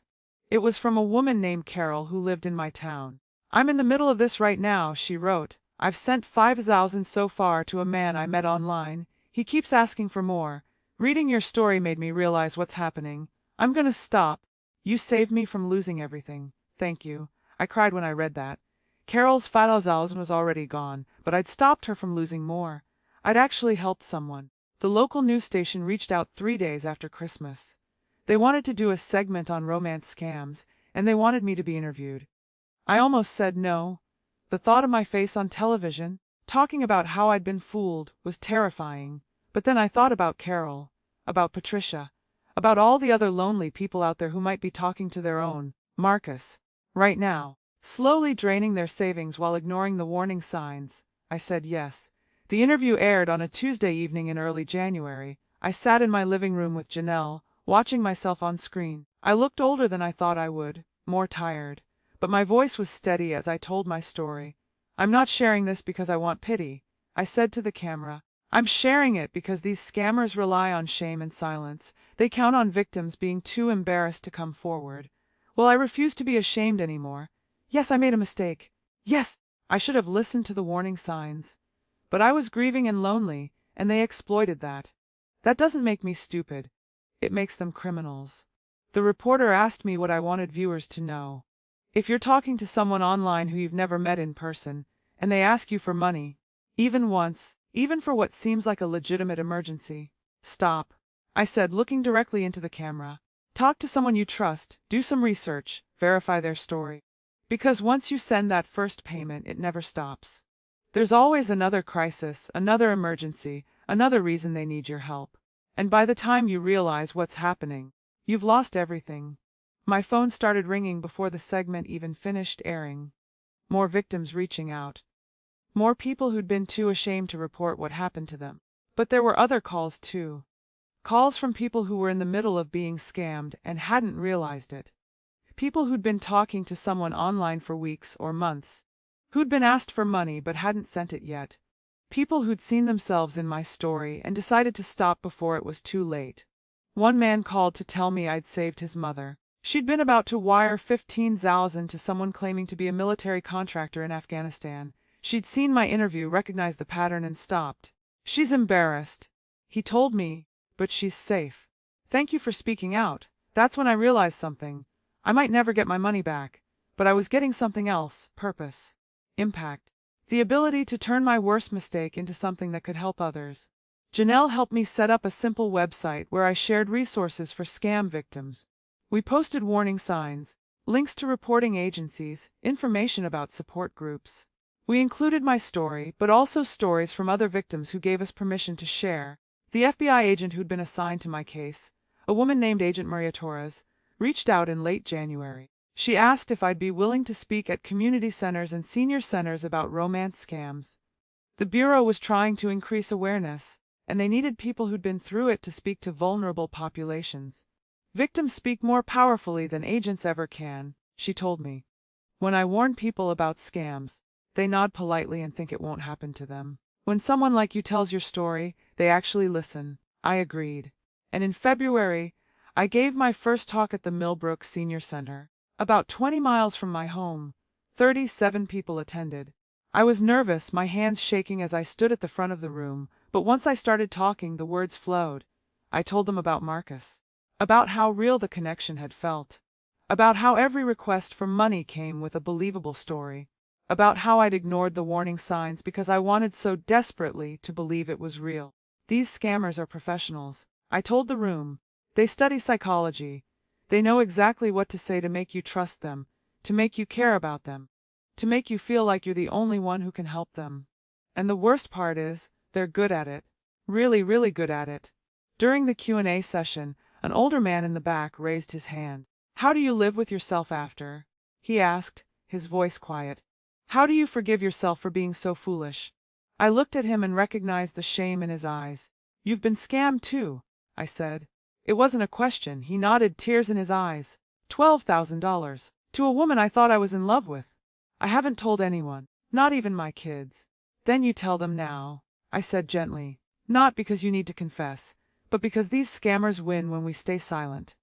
It was from a woman named Carol who lived in my town. "I'm in the middle of this right now," she wrote. "I've sent 5,000 so far to a man I met online. He keeps asking for more. Reading your story made me realize what's happening. I'm gonna stop. You saved me from losing everything. Thank you." I cried when I read that. Carol's 5,000 was already gone, but I'd stopped her from losing more. I'd actually helped someone. The local news station reached out 3 days after Christmas. They wanted to do a segment on romance scams, and they wanted me to be interviewed. I almost said no. The thought of my face on television, talking about how I'd been fooled, was terrifying. But then I thought about Carol, about Patricia, about all the other lonely people out there who might be talking to their own Marcus right now, slowly draining their savings while ignoring the warning signs. I said yes. The interview aired on a Tuesday evening in early January. I sat in my living room with Janelle, watching myself on screen. I looked older than I thought I would, more tired, but my voice was steady as I told my story. "I'm not sharing this because I want pity," I said to the camera. "I'm sharing it because these scammers rely on shame and silence. They count on victims being too embarrassed to come forward. Well, I refuse to be ashamed anymore. Yes, I made a mistake. Yes, I should have listened to the warning signs. But I was grieving and lonely, and they exploited that. That doesn't make me stupid. It makes them criminals." The reporter asked me what I wanted viewers to know. If you're talking to someone online who you've never met in person, and they ask you for money, even once, even for what seems like a legitimate emergency, stop. I said, looking directly into the camera. Talk to someone you trust, do some research, verify their story. Because once you send that first payment, it never stops. There's always another crisis, another emergency, another reason they need your help. And by the time you realize what's happening, you've lost everything. My phone started ringing before the segment even finished airing. More victims reaching out. More people who'd been too ashamed to report what happened to them. But there were other calls too. Calls from people who were in the middle of being scammed and hadn't realized it. People who'd been talking to someone online for weeks or months. Who'd been asked for money but hadn't sent it yet. People who'd seen themselves in my story and decided to stop before it was too late. One man called to tell me I'd saved his mother. She'd been about to wire 15,000 to someone claiming to be a military contractor in Afghanistan. She'd seen my interview, recognized the pattern, and stopped. "She's embarrassed," he told me, "but she's safe. Thank you for speaking out." That's when I realized something. I might never get my money back, but I was getting something else: purpose, impact, the ability to turn my worst mistake into something that could help others. Janelle helped me set up a simple website where I shared resources for scam victims. We posted warning signs, links to reporting agencies, information about support groups. We included my story, but also stories from other victims who gave us permission to share. The FBI agent who'd been assigned to my case, a woman named Agent Maria Torres, reached out in late January. She asked if I'd be willing to speak at community centers and senior centers about romance scams. The Bureau was trying to increase awareness, and they needed people who'd been through it to speak to vulnerable populations. Victims speak more powerfully than agents ever can, she told me. When I warn people about scams, they nod politely and think it won't happen to them. When someone like you tells your story, they actually listen. I agreed. And in February, I gave my first talk at the Millbrook Senior Center, about 20 miles from my home. 37 people attended. I was nervous, my hands shaking as I stood at the front of the room, but once I started talking, the words flowed. I told them about Marcus, about how real the connection had felt, about how every request for money came with a believable story, about how I'd ignored the warning signs because I wanted so desperately to believe it was real. These scammers are professionals, I told the room. They study psychology. They know exactly what to say to make you trust them, to make you care about them, to make you feel like you're the only one who can help them. And the worst part is, they're good at it. Really, really good at it. During the Q&A session, an older man in the back raised his hand. "How do you live with yourself after?" he asked, his voice quiet. "How do you forgive yourself for being so foolish?" I looked at him and recognized the shame in his eyes. "You've been scammed too," I said. It wasn't a question, he nodded, tears in his eyes. $12,000. To a woman I thought I was in love with. I haven't told anyone, not even my kids. "Then you tell them now," I said gently. "Not because you need to confess, but because these scammers win when we stay silent.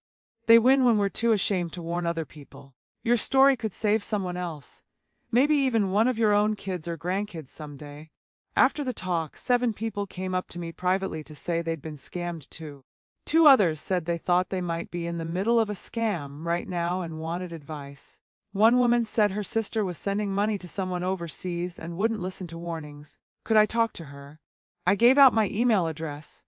They win when we're too ashamed to warn other people. Your story could save someone else, maybe even one of your own kids or grandkids someday." After the talk, 7 people came up to me privately to say they'd been scammed too. 2 others said they thought they might be in the middle of a scam right now and wanted advice. One woman said her sister was sending money to someone overseas and wouldn't listen to warnings. Could I talk to her? I gave out my email address.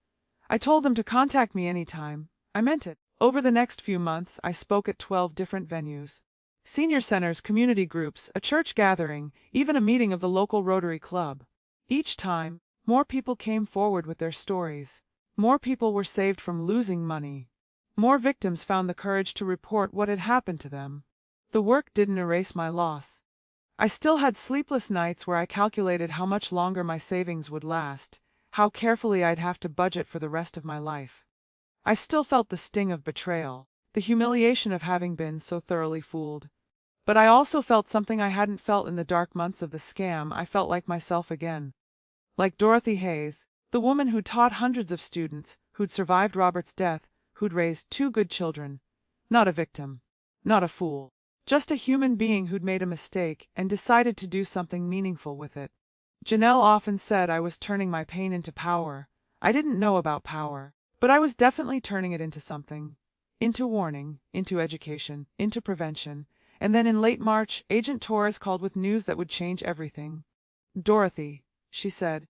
I told them to contact me anytime. I meant it. Over the next few months, I spoke at 12 different venues. Senior centers, community groups, a church gathering, even a meeting of the local Rotary Club. Each time, more people came forward with their stories. More people were saved from losing money. More victims found the courage to report what had happened to them. The work didn't erase my loss. I still had sleepless nights where I calculated how much longer my savings would last, how carefully I'd have to budget for the rest of my life. I still felt the sting of betrayal, the humiliation of having been so thoroughly fooled. But I also felt something I hadn't felt in the dark months of the scam. I felt like myself again. Like Dorothy Hayes, the woman who'd taught hundreds of students, who'd survived Robert's death, who'd raised 2 good children. Not a victim. Not a fool. Just a human being who'd made a mistake and decided to do something meaningful with it. Janelle often said I was turning my pain into power. I didn't know about power, but I was definitely turning it into something. Into warning, into education, into prevention. And then in late March, Agent Torres called with news that would change everything. "Dorothy," she said,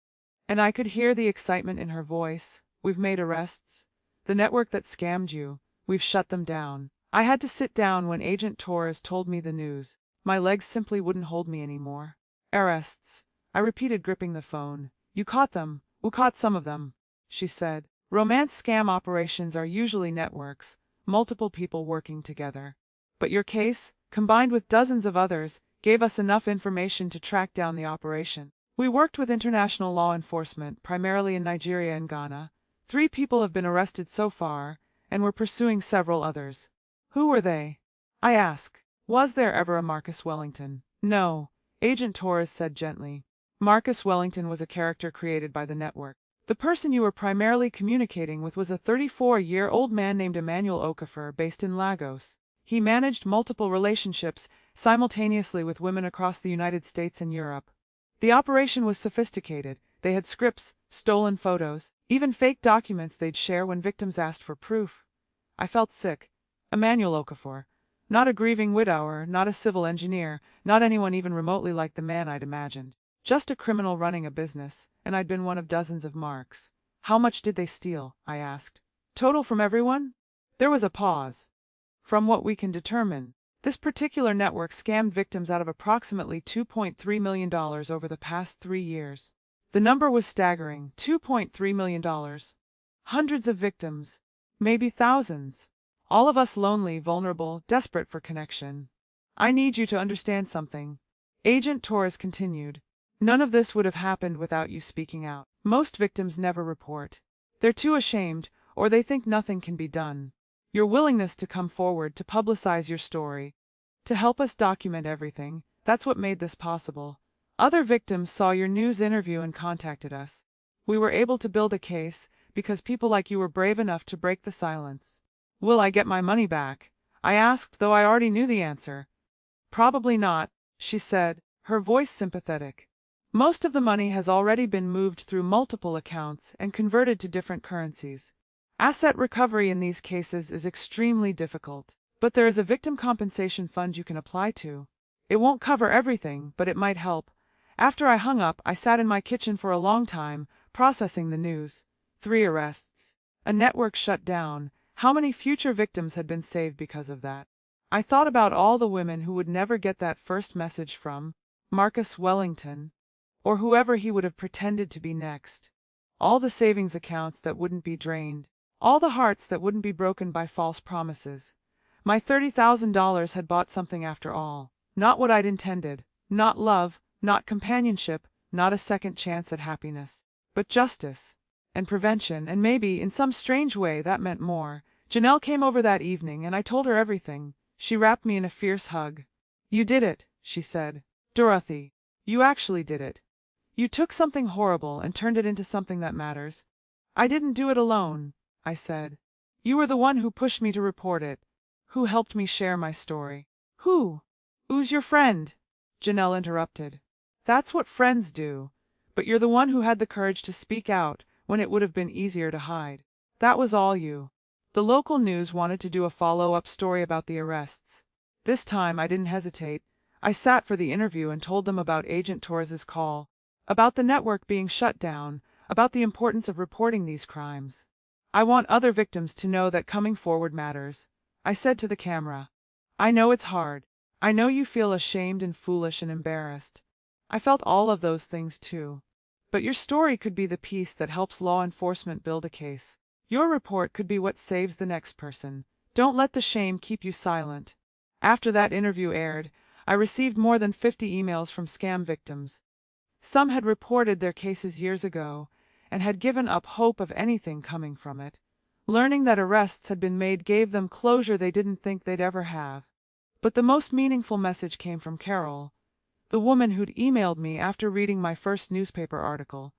and I could hear the excitement in her voice, "we've made arrests. The network that scammed you, we've shut them down." I had to sit down when Agent Torres told me the news. My legs simply wouldn't hold me anymore. "Arrests," I repeated, gripping the phone. "You caught them." "We caught some of them," she said. "Romance scam operations are usually networks, multiple people working together. But your case, combined with dozens of others, gave us enough information to track down the operation. We worked with international law enforcement, primarily in Nigeria and Ghana. 3 people have been arrested so far, and we're pursuing several others." "Who were they?" I asked. "Was there ever a Marcus Wellington?" "No," Agent Torres said gently. "Marcus Wellington was a character created by the network. The person you were primarily communicating with was a 34-year-old man named Emmanuel Okafor, based in Lagos. He managed multiple relationships simultaneously with women across the United States and Europe. The operation was sophisticated. They had scripts, stolen photos, even fake documents they'd share when victims asked for proof." I felt sick. Emmanuel Okafor. Not a grieving widower, not a civil engineer, not anyone even remotely like the man I'd imagined. Just a criminal running a business, and I'd been one of dozens of marks. "How much did they steal?" I asked. "Total from everyone?" There was a pause. "From what we can determine, this particular network scammed victims out of approximately $2.3 million over the past 3 years. The number was staggering, $2.3 million. Hundreds of victims, maybe thousands. All of us lonely, vulnerable, desperate for connection. I need you to understand something," Agent Torres continued. None of this would have happened without you speaking out. Most victims never report. They're too ashamed, or they think nothing can be done. Your willingness to come forward, to publicize your story, to help us document everything, that's what made this possible. Other victims saw your news interview and contacted us. We were able to build a case because people like you were brave enough to break the silence. Will I get my money back? I asked, though I already knew the answer. Probably not, she said, her voice sympathetic. Most of the money has already been moved through multiple accounts and converted to different currencies. Asset recovery in these cases is extremely difficult, but there is a victim compensation fund you can apply to. It won't cover everything, but it might help. After I hung up, I sat in my kitchen for a long time, processing the news. 3 arrests. A network shut down. How many future victims had been saved because of that? I thought about all the women who would never get that first message from Marcus Wellington, or whoever he would have pretended to be next. All the savings accounts that wouldn't be drained. All the hearts that wouldn't be broken by false promises. My $30,000 had bought something after all. Not what I'd intended. Not love, not companionship, not a second chance at happiness. But justice. And prevention, and maybe, in some strange way, that meant more. Janelle came over that evening, and I told her everything. She wrapped me in a fierce hug. You did it, she said. Dorothy, you actually did it. You took something horrible and turned it into something that matters. I didn't do it alone, I said. You were the one who pushed me to report it, who helped me share my story. Who's your friend? Janelle interrupted. That's what friends do. But you're the one who had the courage to speak out when it would have been easier to hide. That was all you. The local news wanted to do a follow-up story about the arrests. This time I didn't hesitate. I sat for the interview and told them about Agent Torres's call, about the network being shut down, about the importance of reporting these crimes. I want other victims to know that coming forward matters. I said to the camera, I know it's hard. I know you feel ashamed and foolish and embarrassed. I felt all of those things too. But your story could be the piece that helps law enforcement build a case. Your report could be what saves the next person. Don't let the shame keep you silent. After that interview aired, I received more than 50 emails from scam victims. Some had reported their cases years ago and had given up hope of anything coming from it. Learning that arrests had been made gave them closure they didn't think they'd ever have. But the most meaningful message came from Carol, the woman who'd emailed me after reading my first newspaper article.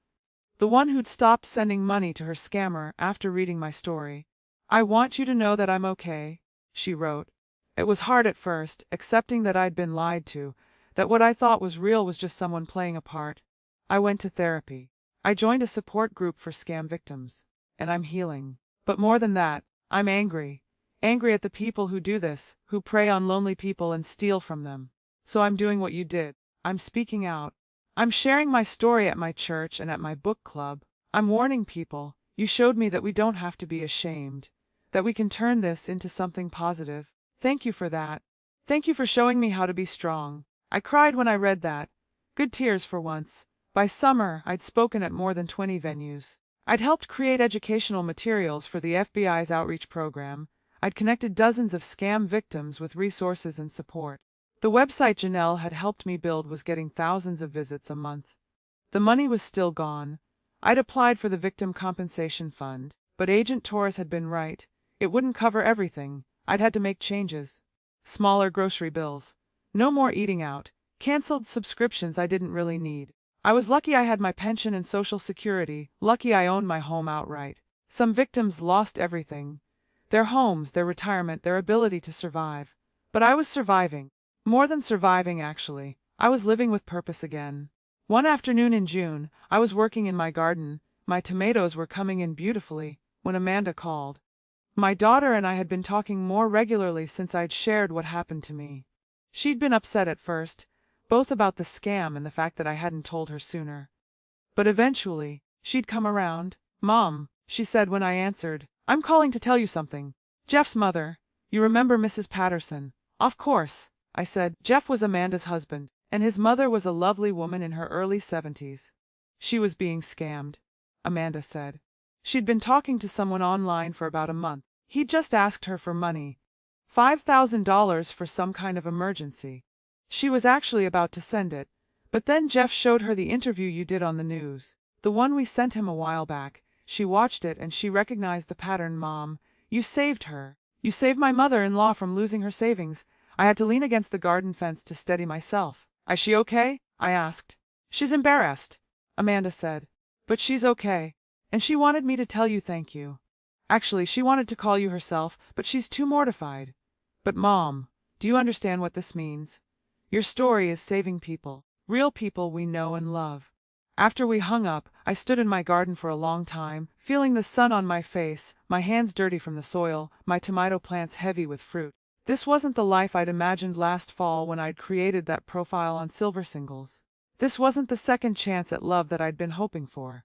The one who'd stopped sending money to her scammer after reading my story. I want you to know that I'm okay, she wrote. It was hard at first, accepting that I'd been lied to, that what I thought was real was just someone playing a part. I went to therapy. I joined a support group for scam victims. And I'm healing. But more than that, I'm angry. Angry at the people who do this, who prey on lonely people and steal from them. So I'm doing what you did. I'm speaking out. I'm sharing my story at my church and at my book club. I'm warning people. You showed me that we don't have to be ashamed, that we can turn this into something positive. Thank you for that. Thank you for showing me how to be strong. I cried when I read that. Good tears for once. By summer, I'd spoken at more than 20 venues. I'd helped create educational materials for the FBI's outreach program. I'd connected dozens of scam victims with resources and support. The website Janelle had helped me build was getting thousands of visits a month. The money was still gone. I'd applied for the Victim Compensation Fund, but Agent Torres had been right. It wouldn't cover everything. I'd had to make changes. Smaller grocery bills. No more eating out. Canceled subscriptions I didn't really need. I was lucky I had my pension and Social Security, lucky I owned my home outright. Some victims lost everything. Their homes, their retirement, their ability to survive. But I was surviving. More than surviving, actually. I was living with purpose again. One afternoon in June, I was working in my garden. My tomatoes were coming in beautifully, when Amanda called. My daughter and I had been talking more regularly since I'd shared what happened to me. She'd been upset at first, both about the scam and the fact that I hadn't told her sooner. But eventually, she'd come around. Mom, she said when I answered, I'm calling to tell you something. Jeff's mother. You remember Mrs. Patterson? Of course, I said. Jeff was Amanda's husband, and his mother was a lovely woman in her early 70s. She was being scammed, Amanda said. She'd been talking to someone online for about a month. He'd just asked her for money. $5,000 for some kind of emergency. She was actually about to send it, But then Jeff showed her the interview you did on the news. The one we sent him a while back. She watched it and she recognized the pattern. Mom, you saved her. You saved my mother-in-law from losing her savings. I had to lean against the garden fence to steady myself. Is she okay? I asked. She's embarrassed, Amanda said. But she's okay. And she wanted me to tell you thank you. Actually, she wanted to call you herself, but she's too mortified. But Mom, do you understand what this means? Your story is saving people. Real people we know and love. After we hung up, I stood in my garden for a long time, feeling the sun on my face, my hands dirty from the soil, my tomato plants heavy with fruit. This wasn't the life I'd imagined last fall when I'd created that profile on Silver Singles. This wasn't the second chance at love that I'd been hoping for.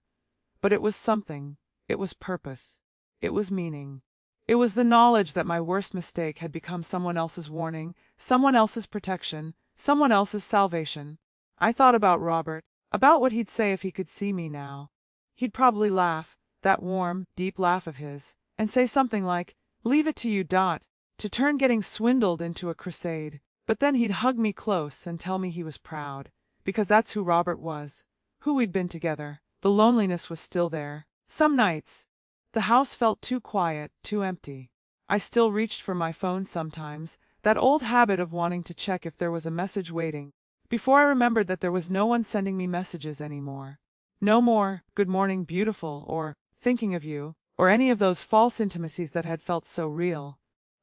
But it was something. It was purpose. It was meaning. It was the knowledge that my worst mistake had become someone else's warning, someone else's protection, someone else's salvation. I thought about Robert, about what he'd say if he could see me now. He'd probably laugh, that warm, deep laugh of his, and say something like, "Leave it to you, to turn getting swindled into a crusade." But then he'd hug me close and tell me he was proud, because that's who Robert was, who we'd been together. The loneliness was still there. Some nights, the house felt too quiet, too empty. I still reached for my phone sometimes, that old habit of wanting to check if there was a message waiting, before I remembered that there was no one sending me messages anymore. No more, "Good morning, beautiful," or "Thinking of you," or any of those false intimacies that had felt so real.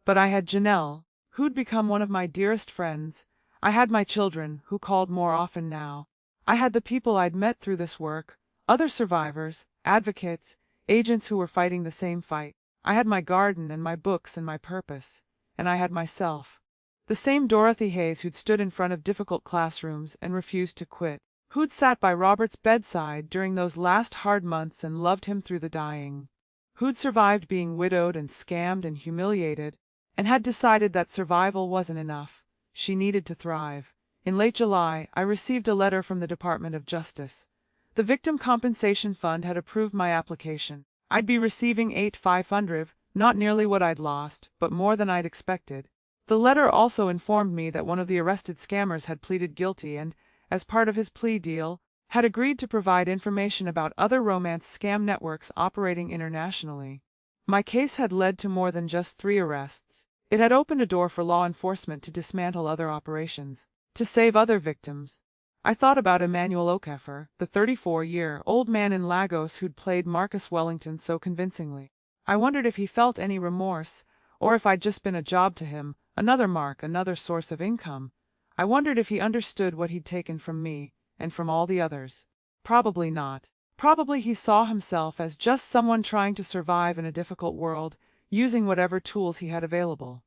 But I had Janelle, who'd become one of my dearest friends. I had my children, who called more often now. I had the people I'd met through this work, other survivors, advocates, agents who were fighting the same fight. I had my garden and my books and my purpose. And I had myself. The same Dorothy Hayes who'd stood in front of difficult classrooms and refused to quit. Who'd sat by Robert's bedside during those last hard months and loved him through the dying. Who'd survived being widowed and scammed and humiliated, and had decided that survival wasn't enough. She needed to thrive. In late July, I received a letter from the Department of Justice. The Victim Compensation Fund had approved my application. I'd be receiving $8,500, not nearly what I'd lost, but more than I'd expected. The letter also informed me that one of the arrested scammers had pleaded guilty and, as part of his plea deal, had agreed to provide information about other romance scam networks operating internationally. My case had led to more than just 3 arrests. It had opened a door for law enforcement to dismantle other operations, to save other victims. I thought about Emmanuel Okafor, the 34-year-old man in Lagos who'd played Marcus Wellington so convincingly. I wondered if he felt any remorse, or if I'd just been a job to him, another mark, another source of income. I wondered if he understood what he'd taken from me, and from all the others. Probably not. Probably he saw himself as just someone trying to survive in a difficult world, using whatever tools he had available.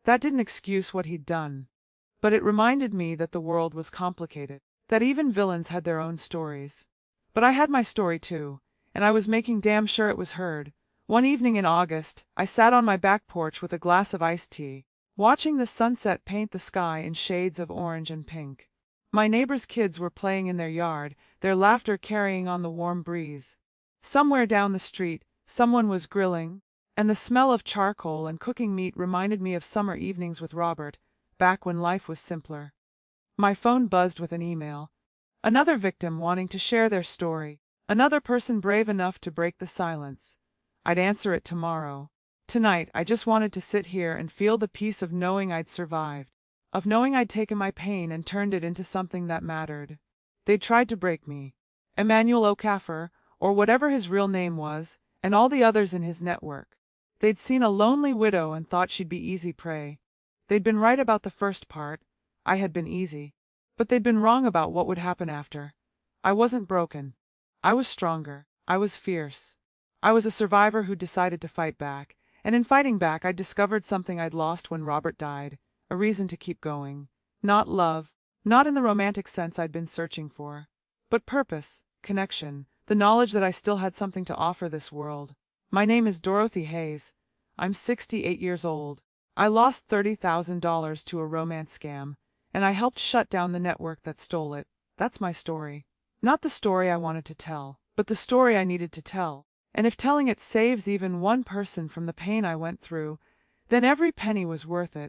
That didn't excuse what he'd done. But it reminded me that the world was complicated, that even villains had their own stories. But I had my story too, and I was making damn sure it was heard. One evening in August, I sat on my back porch with a glass of iced tea, watching the sunset paint the sky in shades of orange and pink. My neighbors' kids were playing in their yard, their laughter carrying on the warm breeze. Somewhere down the street, someone was grilling, and the smell of charcoal and cooking meat reminded me of summer evenings with Robert, back when life was simpler. My phone buzzed with an email. Another victim wanting to share their story, another person brave enough to break the silence. I'd answer it tomorrow. Tonight, I just wanted to sit here and feel the peace of knowing I'd survived, of knowing I'd taken my pain and turned it into something that mattered. They'd tried to break me. Emmanuel Okafor, or whatever his real name was, and all the others in his network. They'd seen a lonely widow and thought she'd be easy prey. They'd been right about the first part. I had been easy. But they'd been wrong about what would happen after. I wasn't broken. I was stronger. I was fierce. I was a survivor who decided to fight back, and in fighting back I discovered something I'd lost when Robert died, a reason to keep going. Not love, not in the romantic sense I'd been searching for, but purpose, connection, the knowledge that I still had something to offer this world. My name is Dorothy Hayes. I'm 68 years old. I lost $30,000 to a romance scam, and I helped shut down the network that stole it. That's my story. Not the story I wanted to tell, but the story I needed to tell. And if telling it saves even one person from the pain I went through, then every penny was worth it.